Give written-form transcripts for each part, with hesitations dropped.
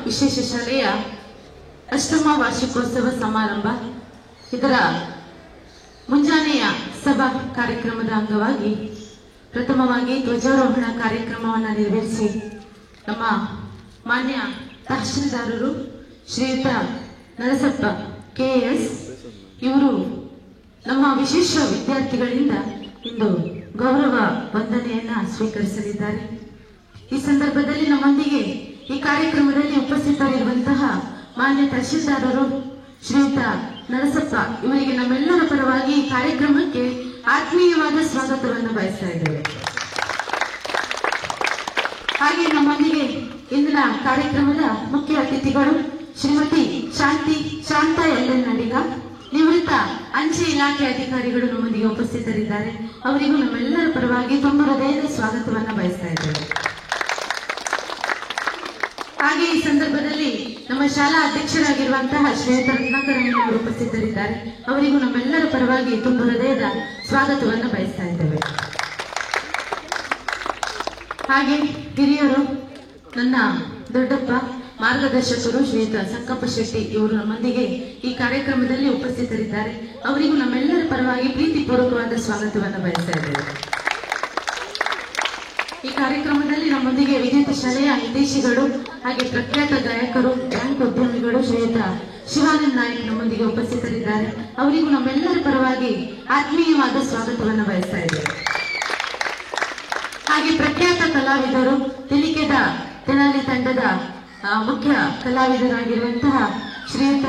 ವಿಶೇಷ ಶಾಲೆಯ ಅಷ್ಟಮ ವಾರ್ಷಿಕೋತ್ಸವ ಸಮಾರಂಭ ಇದರ ಮುಂಜಾನೆಯ ಸಭಾ ಕಾರ್ಯಕ್ರಮದ ಅಂಗವಾಗಿ ಪ್ರಥಮವಾಗಿ ಧ್ವಜಾರೋಹಣ ಕಾರ್ಯಕ್ರಮವನ್ನು ನೆರವೇರಿಸಿ ನಮ್ಮ ಮಾನ್ಯ ತಹಶೀಲ್ದಾರರು ಶ್ರೀಯುತ ನರಸಪ್ಪ ಕೆಎಸ್ ಇವರು ನಮ್ಮ ವಿಶೇಷ ವಿದ್ಯಾರ್ಥಿಗಳಿಂದ ಇಂದು ಗೌರವ ವಂದನೆಯನ್ನ ಸ್ವೀಕರಿಸಲಿದ್ದಾರೆ. ಈ ಸಂದರ್ಭದಲ್ಲಿ ನಮ್ಮೊಂದಿಗೆ ಈ ಕಾರ್ಯಕ್ರಮದಲ್ಲಿ ಉಪಸ್ಥಿತರಿರುವಂತಹ ಮಾನ್ಯ ತಹಶೀಲ್ದಾರರು ಶ್ರೀಯುತ ನರಸಪ್ಪ ಇವರಿಗೆ ನಮ್ಮೆಲ್ಲರ ಪರವಾಗಿ ಈ ಕಾರ್ಯಕ್ರಮಕ್ಕೆ ಆತ್ಮೀಯವಾದ ಸ್ವಾಗತವನ್ನು ಬಯಸ್ತಾ ಇದ್ದೇವೆ. ಹಾಗೆ ನಮ್ಮೊಂದಿಗೆ ಇಂದಿನ ಕಾರ್ಯಕ್ರಮದ ಮುಖ್ಯ ಅತಿಥಿಗಳು ಶ್ರೀಮತಿ ಶಾಂತ ಎಲ್ ನಡಿಗ, ನಿವೃತ್ತ ಅಂಚೆ ಇಲಾಖೆ ಅಧಿಕಾರಿಗಳು ನಮ್ಮೊಂದಿಗೆ ಉಪಸ್ಥಿತರಿದ್ದಾರೆ. ಅವರಿಗೂ ನಮ್ಮೆಲ್ಲರ ಪರವಾಗಿ ತುಂಬ ಹೃದಯದ ಸ್ವಾಗತವನ್ನ ಬಯಸ್ತಾ ಇದ್ದೇವೆ. ಹಾಗೆ ಈ ಸಂದರ್ಭದಲ್ಲಿ ನಮ್ಮ ಶಾಲಾ ಅಧ್ಯಕ್ಷರಾಗಿರುವಂತಹ ಶ್ರೀಯುತ ರತ್ನಾಕರಣ್ಣವರು ಉಪಸ್ಥಿತರಿದ್ದಾರೆ. ಅವರಿಗೂ ನಮ್ಮೆಲ್ಲರ ಪರವಾಗಿ ತುಂಬ ಹೃದಯದ ಸ್ವಾಗತವನ್ನು ಬಯಸ್ತಾ ಇದ್ದೇವೆ. ಹಾಗೆ ಹಿರಿಯರು, ನನ್ನ ದೊಡ್ಡಪ್ಪ ಮಾರ್ಗದರ್ಶಕರು ಶ್ರೀಯುತ ಸಂಕಪ್ಪ ಶೆಟ್ಟಿ ಇವರು ನಮ್ಮೊಂದಿಗೆ ಈ ಕಾರ್ಯಕ್ರಮದಲ್ಲಿ ಉಪಸ್ಥಿತರಿದ್ದಾರೆ. ಅವರಿಗೂ ನಮ್ಮೆಲ್ಲರ ಪರವಾಗಿ ಪ್ರೀತಿಪೂರ್ವಕವಾದ ಸ್ವಾಗತವನ್ನು ಬಯಸ್ತಾ ಇದ್ದೇವೆ. ಈ ಕಾರ್ಯಕ್ರಮದಲ್ಲಿ ನಮ್ಮೊಂದಿಗೆ ವಿದ್ಯುತ್ ಶಾಲೆಯ ಹಿತೈಷಿಗಳು ಹಾಗೆ ಪ್ರಖ್ಯಾತ ಗಾಯಕರು, ಬ್ಯಾಂಕ್ ಉದ್ಯಮಿಗಳು ಶ್ರೀಯುತ ಶಿವಾನಂದ್ ನಾಯ್ಕ್ ನಮ್ಮೊಂದಿಗೆ ಉಪಸ್ಥಿತರಿದ್ದಾರೆ. ಅವರಿಗೂ ನಮ್ಮೆಲ್ಲರ ಪರವಾಗಿ ಆತ್ಮೀಯವಾದ ಸ್ವಾಗತವನ್ನು ಬಯಸ್ತಾ ಇದ್ದೇವೆ. ಹಾಗೆ ಪ್ರಖ್ಯಾತ ಕಲಾವಿದರು, ತಿಲಿಕೆದ ತೆನಾಲಿ ತಂಡದ ಮುಖ್ಯ ಕಲಾವಿದರಾಗಿರುವಂತಹ ಶ್ರೀಯುತ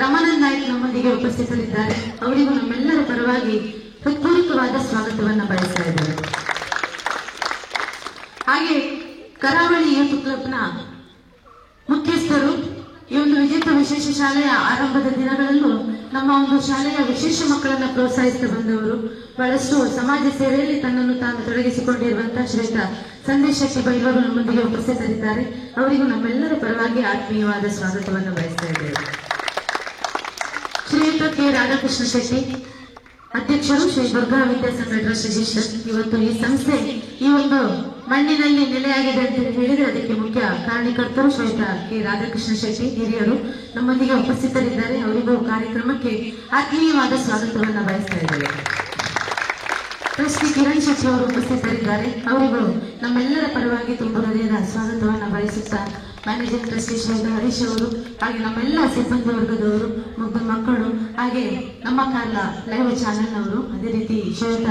ರಮಾನಂದ್ ನಾಯ್ಕ್ ನಮ್ಮೊಂದಿಗೆ ಉಪಸ್ಥಿತರಿದ್ದಾರೆ. ಅವರಿಗೂ ನಮ್ಮೆಲ್ಲರ ಪರವಾಗಿ ಹೃತ್ಪೂರ್ವಕವಾದ ಸ್ವಾಗತವನ್ನು ಬಯಸ್ತಾ ಇದ್ದಾರೆ. ಹಾಗೆ ಕರಾವಳಿ ಯೂತ್ ಕ್ಲಬ್ನ ಮುಖ್ಯಸ್ಥರು, ಈ ಒಂದು ವಿಜೇತ ವಿಶೇಷ ಶಾಲೆಯ ಆರಂಭದ ದಿನಗಳಲ್ಲೂ ನಮ್ಮ ಒಂದು ಶಾಲೆಯ ವಿಶೇಷ ಮಕ್ಕಳನ್ನ ಪ್ರೋತ್ಸಾಹಿಸ್ತಾ ಬಂದವರು, ಬಹಳಷ್ಟು ಸಮಾಜ ಸೇವೆಯಲ್ಲಿ ತನ್ನನ್ನು ತಾನು ತೊಡಗಿಸಿಕೊಂಡಿರುವಂತಹ ಶ್ರೇಷ್ಠ ಸಂದೇಶ್ ಶೆಟ್ಟಿ ಬೈಲೂರು ನಮ್ಮೊಂದಿಗೆ ಉಪಸ್ಥಿತರಿದ್ದಾರೆ. ಅವರಿಗೂ ನಮ್ಮೆಲ್ಲರ ಪರವಾಗಿ ಆತ್ಮೀಯವಾದ ಸ್ವಾಗತವನ್ನು ಬಯಸ್ತಾ ಇದ್ದೇವೆ. ಶ್ರೀಯುತ ಕೆ ರಾಧಾಕೃಷ್ಣ ಶೆಟ್ಟಿ ಅಧ್ಯಕ್ಷರು, ಶ್ರೀ ದುರ್ಗಾ ವಿದ್ಯಾಸಂಘ ಟ್ರಸ್ಟ್ ರಿಜಿಸ್ಟರ್. ಇವತ್ತು ಈ ಸಂಸ್ಥೆ ಈ ಒಂದು ಮಣ್ಣಿನಲ್ಲಿ ನೆಲೆಯಾಗಿದೆ ಅಂತ ಹೇಳಿದ್ರೆ ಅದಕ್ಕೆ ಮುಖ್ಯ ಕಾರಣಕರ್ತರು ಶ್ರೀಯುತ ಕೆ ರಾಧಾಕೃಷ್ಣ ಶೆಟ್ಟಿ ಹಿರಿಯರು ನಮ್ಮೊಂದಿಗೆ ಉಪಸ್ಥಿತರಿದ್ದಾರೆ. ಅವರಿಗೂ ಕಾರ್ಯಕ್ರಮಕ್ಕೆ ಆತ್ಮೀಯವಾದ ಸ್ವಾಗತವನ್ನು ಬಯಸ್ತಾ ಇದ್ದೇವೆ. ಟ್ರಸ್ಟಿ ಕಿರಣ್ ಶೆಟ್ಟಿ ಅವರು ಉಪಸ್ಥಿತರಿದ್ದಾರೆ. ಅವರಿಗೂ ನಮ್ಮೆಲ್ಲರ ಪರವಾಗಿ ತುಂಬ ಹೃದಯದ ಸ್ವಾಗತವನ್ನು ಬಯಸುತ್ತಾ ಮ್ಯಾನೇಜಿಂಗ್ ಟ್ರಸ್ಟಿ ಶ್ರೀಯುತ ಹರೀಶ್ ಅವರು ಹಾಗೆ ನಮ್ಮೆಲ್ಲ ಸಿಬ್ಬಂದಿ ವರ್ಗದವರು, ಮುಗ್ಧ ಮಕ್ಕಳು, ಹಾಗೆ ನಮ್ಮ ಕಾರ್ಲ ಲೈವ್ ಚಾನೆಲ್ ಅವರು, ಅದೇ ರೀತಿ ಶ್ರೀಯುತ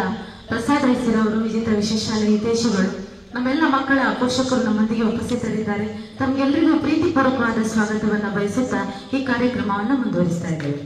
ಪ್ರಸಾದ್ ರೈಸಿರವರು, ವಿಜೇತ ವಿಶೇಷ ಶಾಲೆ ಹಿತೈಷಿಗಳು, ನಮ್ಮೆಲ್ಲ ಮಕ್ಕಳ ಪೋಷಕರು ನಮ್ಮೊಂದಿಗೆ ಉಪಸ್ಥಿತರಿದ್ದಾರೆ. ತಮಗೆಲ್ಲರಿಗೂ ಪ್ರೀತಿಪೂರ್ವಕವಾದ ಸ್ವಾಗತವನ್ನು ಬಯಸುತ್ತಾ ಈ ಕಾರ್ಯಕ್ರಮವನ್ನು ಮುಂದುವರಿಸ್ತಾ ಇದ್ದೇವೆ.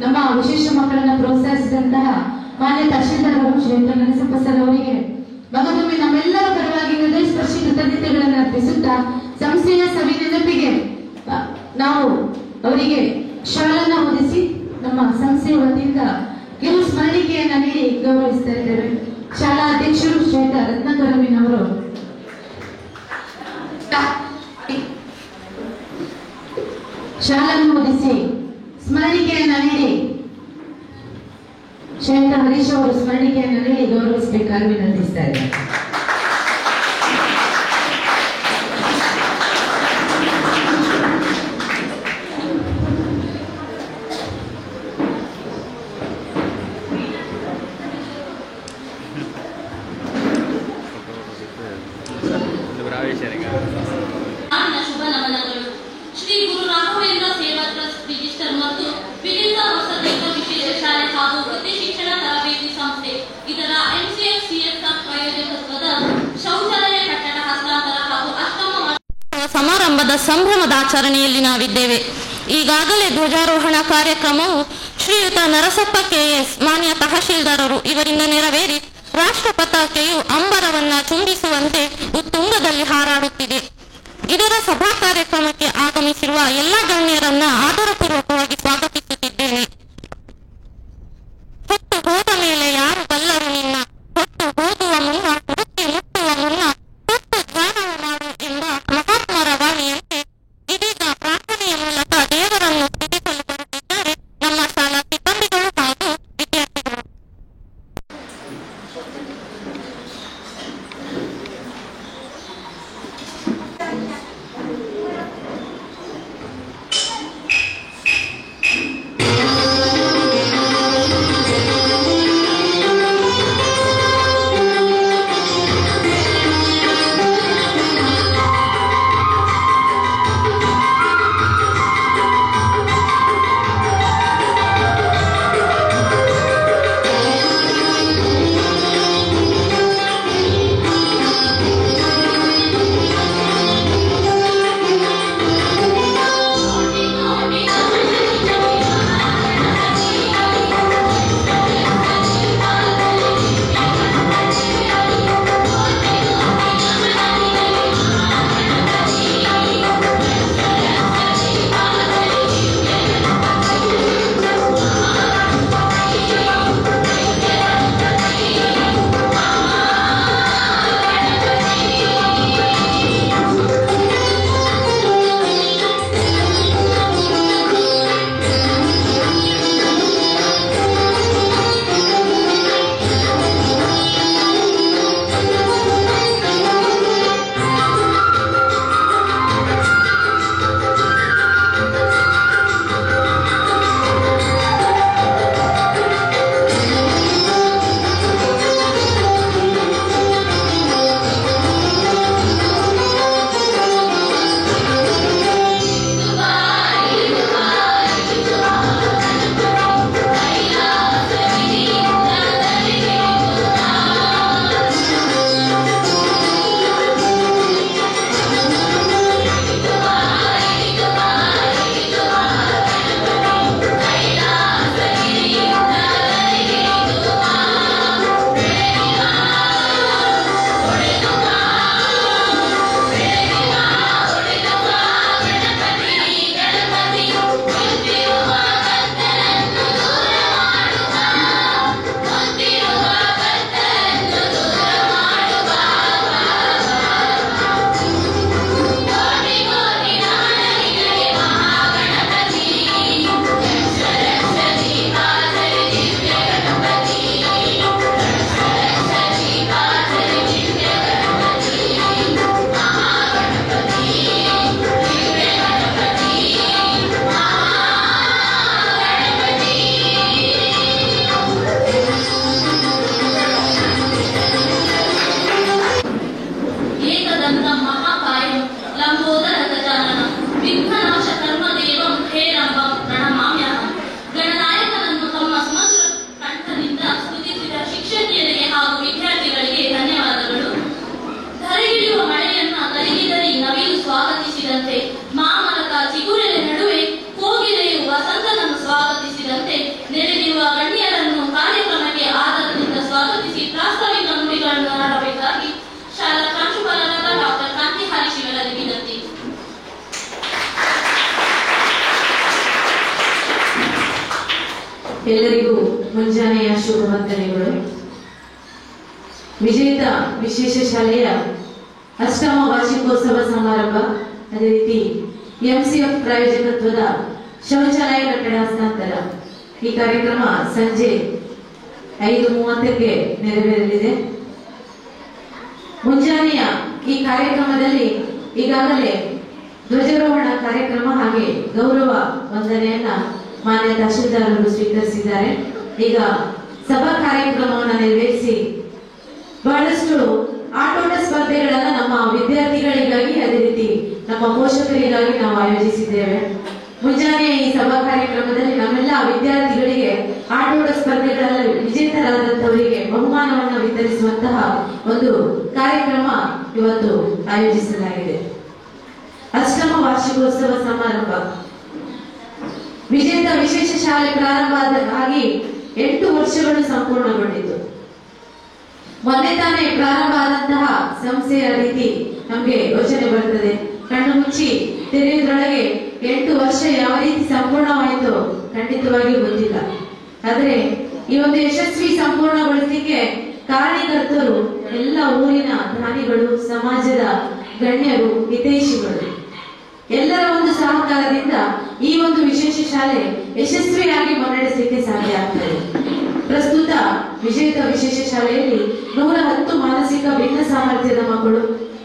ನಮ್ಮ ವಿಶೇಷ ಮಕ್ಕಳನ್ನ ಪ್ರೋತ್ಸಾಹಿಸಿದಂತಹ ಮಾನ್ಯ ತಹಶೀಲ್ದಾರ್ ಶ್ರೀಯುತ ನರಸಿಂಹಪ್ರಸಾದ್ ಅವರಿಗೆ ಮಗದೊಮ್ಮೆ ನಮ್ಮೆಲ್ಲರ ಪರವಾಗಿ ಹೃದಯ ಸ್ಪರ್ಶಿ ಕೃತಜ್ಞತೆಗಳನ್ನು ಅರ್ಪಿಸುತ್ತಾ ಸಂಸ್ಥೆಯ ಸವಿ ನೆನಪಿಗೆ ನಾವು ಅವರಿಗೆ ಶಾಲನ್ನ ಓದಿಸಿ ನಮ್ಮ ಸಂಸ್ಥೆಯ ವತಿಯಿಂದ ಕಿರು ಸ್ಮರಣಿಕೆಯನ್ನ ನೀಡಿ ಗೌರವಿಸ್ತಾ ಇದ್ದೇವೆ. ಶಾಲಾ ಅಧ್ಯಕ್ಷರು ಶ್ರೀಯುತ ರತ್ನಾಕರಮೀನವರು ಶಾಲನ್ನು ಓದಿಸಿ ಸ್ಮರಣಿಕೆಯನ್ನ ನೀಡಿ ಶ್ರೀಯುತ ಹರೀಶ್ ಅವರು ಸ್ಮರಣಿಕೆಯನ್ನ ನೀಡಿ ಗೌರವಿಸಬೇಕಾಗಿ ವಿನಂತಿಸ್ತಾ ಇದ್ದಾರೆ. ಶುಭ ನಮನಗಳು. ಶ್ರೀ ಗುರು ರಾಘವೇಂದ್ರ ಸೇವಾ ಟ್ರಸ್ಟ್ ರಿಜಿಸ್ಟರ್ ಮತ್ತು ವಿಲೇಜ ವಸತಿ ವಿಶೇಷ ಶಾಲೆ ಹಾಗೂ ವೃತ್ತಿ ಶಿಕ್ಷಣ ತರಬೇತಿ ಸಂಸ್ಥೆ ಇದರ MCF CSR ಪ್ರಾಯೋಜಕತ್ವದ ಶೌಚಾಲಯ ಕಟ್ಟಡ ಹಸ್ತಾಂತರ ಹಾಗೂ ಅಷ್ಟಮ ಸಮಾರಂಭದ ಸಂಭ್ರಮದ ಆಚರಣೆಯಲ್ಲಿ ನಾವಿದ್ದೇವೆ. ಈಗಾಗಲೇ ಧ್ವಜಾರೋಹಣ ಕಾರ್ಯಕ್ರಮವು ಶ್ರೀಯುತ ನರಸಪ್ಪ KS ಮಾನ್ಯ ತಹಶೀಲ್ದಾರರು ಇವರಿಂದ ನೆರವೇರಿ ರಾಷ್ಟ್ರ ಪತಾಕೆಯು ಅಂಬರವನ್ನ ಚುಂಬಿಸುವಂತೆ ಉತ್ತುಂಗದಲ್ಲಿ ಹಾರಾಡುತ್ತಿದೆ. ಇದರ ಸಭಾ ಕಾರ್ಯಕ್ರಮಕ್ಕೆ ಆಗಮಿಸಿರುವ ಎಲ್ಲ ಗಣ್ಯರನ್ನ ಆದರಪೂರ್ವಕವಾಗಿ ಸ್ವಾಗತಿಸುತ್ತಿದ್ದೇನೆ. ಹೊತ್ತು ಹೋದ ಮೇಲೆ ಯಾರು ಬಲ್ಲರು ನಿನ್ನ, ಹೊತ್ತು ಹೋಗುವ ಮುನ್ನ ಮುಕ್ತಿ ಮುಟ್ಟುವ ಮುನ್ನ ಹೊತ್ತು ಧ್ಯಾನವ ಮಾಡು ಎಂಬ ಮಹಾತ್ಮರ ವಾಣಿಯಂತೆ ಇದೀಗ ಪ್ರಾರ್ಥನೆಯ ಮೂಲಕ ದೇವರನ್ನು ಸ್ತುತಿಸಲು ಬರುತ್ತಿದ್ದಾರೆ ನಮ್ಮ ಶಾಲಾ ಸಿಬ್ಬಂದಿಗಳು ಹಾಗೂ ವಿದ್ಯಾರ್ಥಿಗಳು. ಎಲ್ಲರಿಗೂ ಮುಂಜಾನೆಯ ಶುಭ ವಂದನೆಗಳು. ವಿಜೇತ ವಿಶೇಷ ಶಾಲೆಯ ಅಷ್ಟಮ ವಾರ್ಷಿಕೋತ್ಸವ ಸಮಾರಂಭ, ಅದೇ ರೀತಿ MCF ಪ್ರಾಯೋಜಕತ್ವದ ಶೌಚಾಲಯ ಕಟ್ಟಡ ಹಸ್ತಾಂತರ ಈ ಕಾರ್ಯಕ್ರಮ ಸಂಜೆ 5:30ಕ್ಕೆ ನೆರವೇರಲಿದೆ. ಮುಂಜಾನೆಯ ಈ ಕಾರ್ಯಕ್ರಮದಲ್ಲಿ ಈಗಾಗಲೇ ಧ್ವಜಾರೋಹಣ ಕಾರ್ಯಕ್ರಮ ಹಾಗೆ ಗೌರವ ವಂದನೆಯನ್ನ ಮಾನ್ಯ ತಹಶೀಲ್ದಾರರು ಸ್ವೀಕರಿಸಿದ್ದಾರೆ. ಈಗ ಸಭಾ ಕಾರ್ಯಕ್ರಮವನ್ನು ನೆರವೇರಿಸಿ ಬಹಳಷ್ಟು ಆಟೋಟ ಸ್ಪರ್ಧೆಗಳನ್ನ ನಮ್ಮ ವಿದ್ಯಾರ್ಥಿಗಳಿಗಾಗಿ ಅದೇ ರೀತಿ ನಮ್ಮ ಪೋಷಕರಿಗಾಗಿ ನಾವು ಆಯೋಜಿಸಿದ್ದೇವೆ. ಮುಂಜಾನೆ ಈ ಸಭಾ ಕಾರ್ಯಕ್ರಮದಲ್ಲಿ ನಮ್ಮೆಲ್ಲ ವಿದ್ಯಾರ್ಥಿಗಳಿಗೆ ಆಟೋಟ ಸ್ಪರ್ಧೆಗಳಲ್ಲಿ ವಿಜೇತರಾದಂತವರಿಗೆ ಬಹುಮಾನವನ್ನು ವಿತರಿಸುವಂತಹ ಒಂದು ಕಾರ್ಯಕ್ರಮ ಇವತ್ತು ಆಯೋಜಿಸಲಾಗಿದೆ. ಅಷ್ಟಮ ವಾರ್ಷಿಕೋತ್ಸವ ಸಮಾರಂಭ ವಿಜೇತ ವಿಶೇಷ ಶಾಲೆ ಪ್ರಾರಂಭ ಆಗಿ 8 ವರ್ಷಗಳು ಸಂಪೂರ್ಣಗೊಂಡಿತು. ಮೊನ್ನೆ ತಾನೇ ಪ್ರಾರಂಭ ಆದಂತಹ ಸಂಸ್ಥೆಯ ರೀತಿ ನಮಗೆ ಯೋಚನೆ ಬರುತ್ತದೆ. ಕಣ್ಣು ಮುಚ್ಚಿ ತೆರೆಯುವುದರೊಳಗೆ 8 ವರ್ಷ ಯಾವ ರೀತಿ ಸಂಪೂರ್ಣವಾಯಿತು ಖಂಡಿತವಾಗಿಯೂ ಗೊತ್ತಿಲ್ಲ. ಆದ್ರೆ ಈ ಒಂದು ಯಶಸ್ವಿ ಸಂಪೂರ್ಣಗೊಳಿಸಲಿಕ್ಕೆ ಕಾರಣೀಕರ್ತರು ಎಲ್ಲ ಊರಿನ ದಾನಿಗಳು, ಸಮಾಜದ ಗಣ್ಯರು, ಹಿತೈಷಿಗಳು ಎಲ್ಲರ ಒಂದು ಸಹಕಾರದಿಂದ ಈ ಒಂದು ವಿಶೇಷ ಶಾಲೆ ಯಶಸ್ವಿಯಾಗಿ ಮುನ್ನಡೆಸಲಿಕ್ಕೆ ಸಾಧ್ಯ ಆಗ್ತದೆ. ಪ್ರಸ್ತುತ ವಿಜೇತ ವಿಶೇಷ ಶಾಲೆಯಲ್ಲಿ 110 ಮಾನಸಿಕ ಭಿನ್ನ ಸಾಮರ್ಥ್ಯದ ಮಕ್ಕಳು,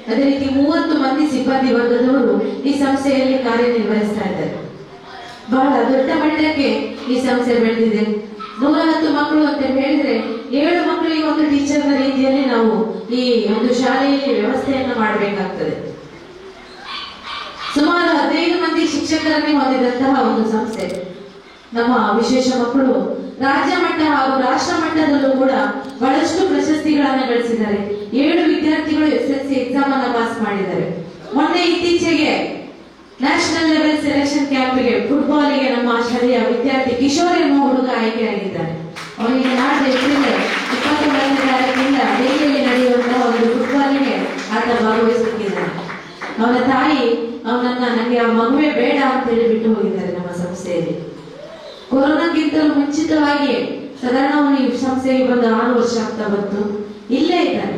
ಅದೇ ರೀತಿ 30 ಮಂದಿ ಸಿಬ್ಬಂದಿ ವರ್ಗದವರು ಈ ಸಂಸ್ಥೆಯಲ್ಲಿ ಕಾರ್ಯನಿರ್ವಹಿಸ್ತಾ ಇದ್ದಾರೆ. ಬಹಳ ದೊಡ್ಡ ಮಟ್ಟಕ್ಕೆ ಈ ಸಂಸ್ಥೆ ಬೆಳೆದಿದೆ. 110 ಮಕ್ಕಳು ಅಂತ ಹೇಳಿದ್ರೆ 7 ಮಕ್ಕಳಿಗೆ ಒಂದು ಟೀಚರ್ನ ರೀತಿಯಲ್ಲಿ ನಾವು ಈ ಒಂದು ಶಾಲೆಯಲ್ಲಿ ವ್ಯವಸ್ಥೆಯನ್ನು ಮಾಡಬೇಕಾಗ್ತದೆ. ಸುಮಾರು 15 ಮಂದಿ ಶಿಕ್ಷಕರನ್ನೇ ಹೊಂದಿದಂತಹ ಒಂದು ಸಂಸ್ಥೆ. ನಮ್ಮ ವಿಶೇಷ ಮಕ್ಕಳು ರಾಜ್ಯ ಮಟ್ಟ ಹಾಗೂ ರಾಷ್ಟ್ರ ಮಟ್ಟದಲ್ಲೂ ಕೂಡ ಬಹಳಷ್ಟು ಪ್ರಶಸ್ತಿಗಳನ್ನು ಗಳಿಸಿದ್ದಾರೆ. 7 ವಿದ್ಯಾರ್ಥಿಗಳು SSLC ಎಕ್ಸಾಮ್ ಅನ್ನು ಪಾಸ್ ಮಾಡಿದ್ದಾರೆ. ಮೊನ್ನೆ ಇತ್ತೀಚೆಗೆ ನ್ಯಾಷನಲ್ ಲೆವೆಲ್ ಸೆಲೆಕ್ಷನ್ ಕ್ಯಾಂಪ್ಗೆ ಫುಟ್ಬಾಲ್ಗೆ ನಮ್ಮ ಶಾಲೆಯ ವಿದ್ಯಾರ್ಥಿ ಕಿಶೋರ್ ಎನ್ನುವ ಹುಡುಗ ಆಯ್ಕೆಯಾಗಿದ್ದಾನೆ. ಅವನಿಗೆ ನಾಳೆ ಏಪ್ರಿಲ್ 29ನೇ ತಾರೀಕಿನಿಂದ ದೆಹಲಿಯಲ್ಲಿ ನಡೆಯುವಂತಹ ಒಂದು ಫುಟ್ಬಾಲ್ಗೆ ಆತ ಭಾಗವಹಿಸುತ್ತಿದ್ದಾನೆ. ಅವನ ತಾಯಿ ಅವನನ್ನ ನನಗೆ ಆ ಮಗುವೆ ಬೇಡ ಅಂತ ಹೇಳಿ ಬಿಟ್ಟು ಹೋಗಿದ್ದಾರೆ ನಮ್ಮ ಸಂಸ್ಥೆಯಲ್ಲಿ. ಕೊರೋನಾಕ್ಕಿಂತಲೂ ಮುಂಚಿತವಾಗಿ ಸಾಧಾರಣ ಅವನು ಈ ಸಂಸ್ಥೆಗೆ ಬಂದು 6 ವರ್ಷ ಆಗ್ತಾ ಬಂತು. ಇಲ್ಲೇ ಇದ್ದಾನೆ.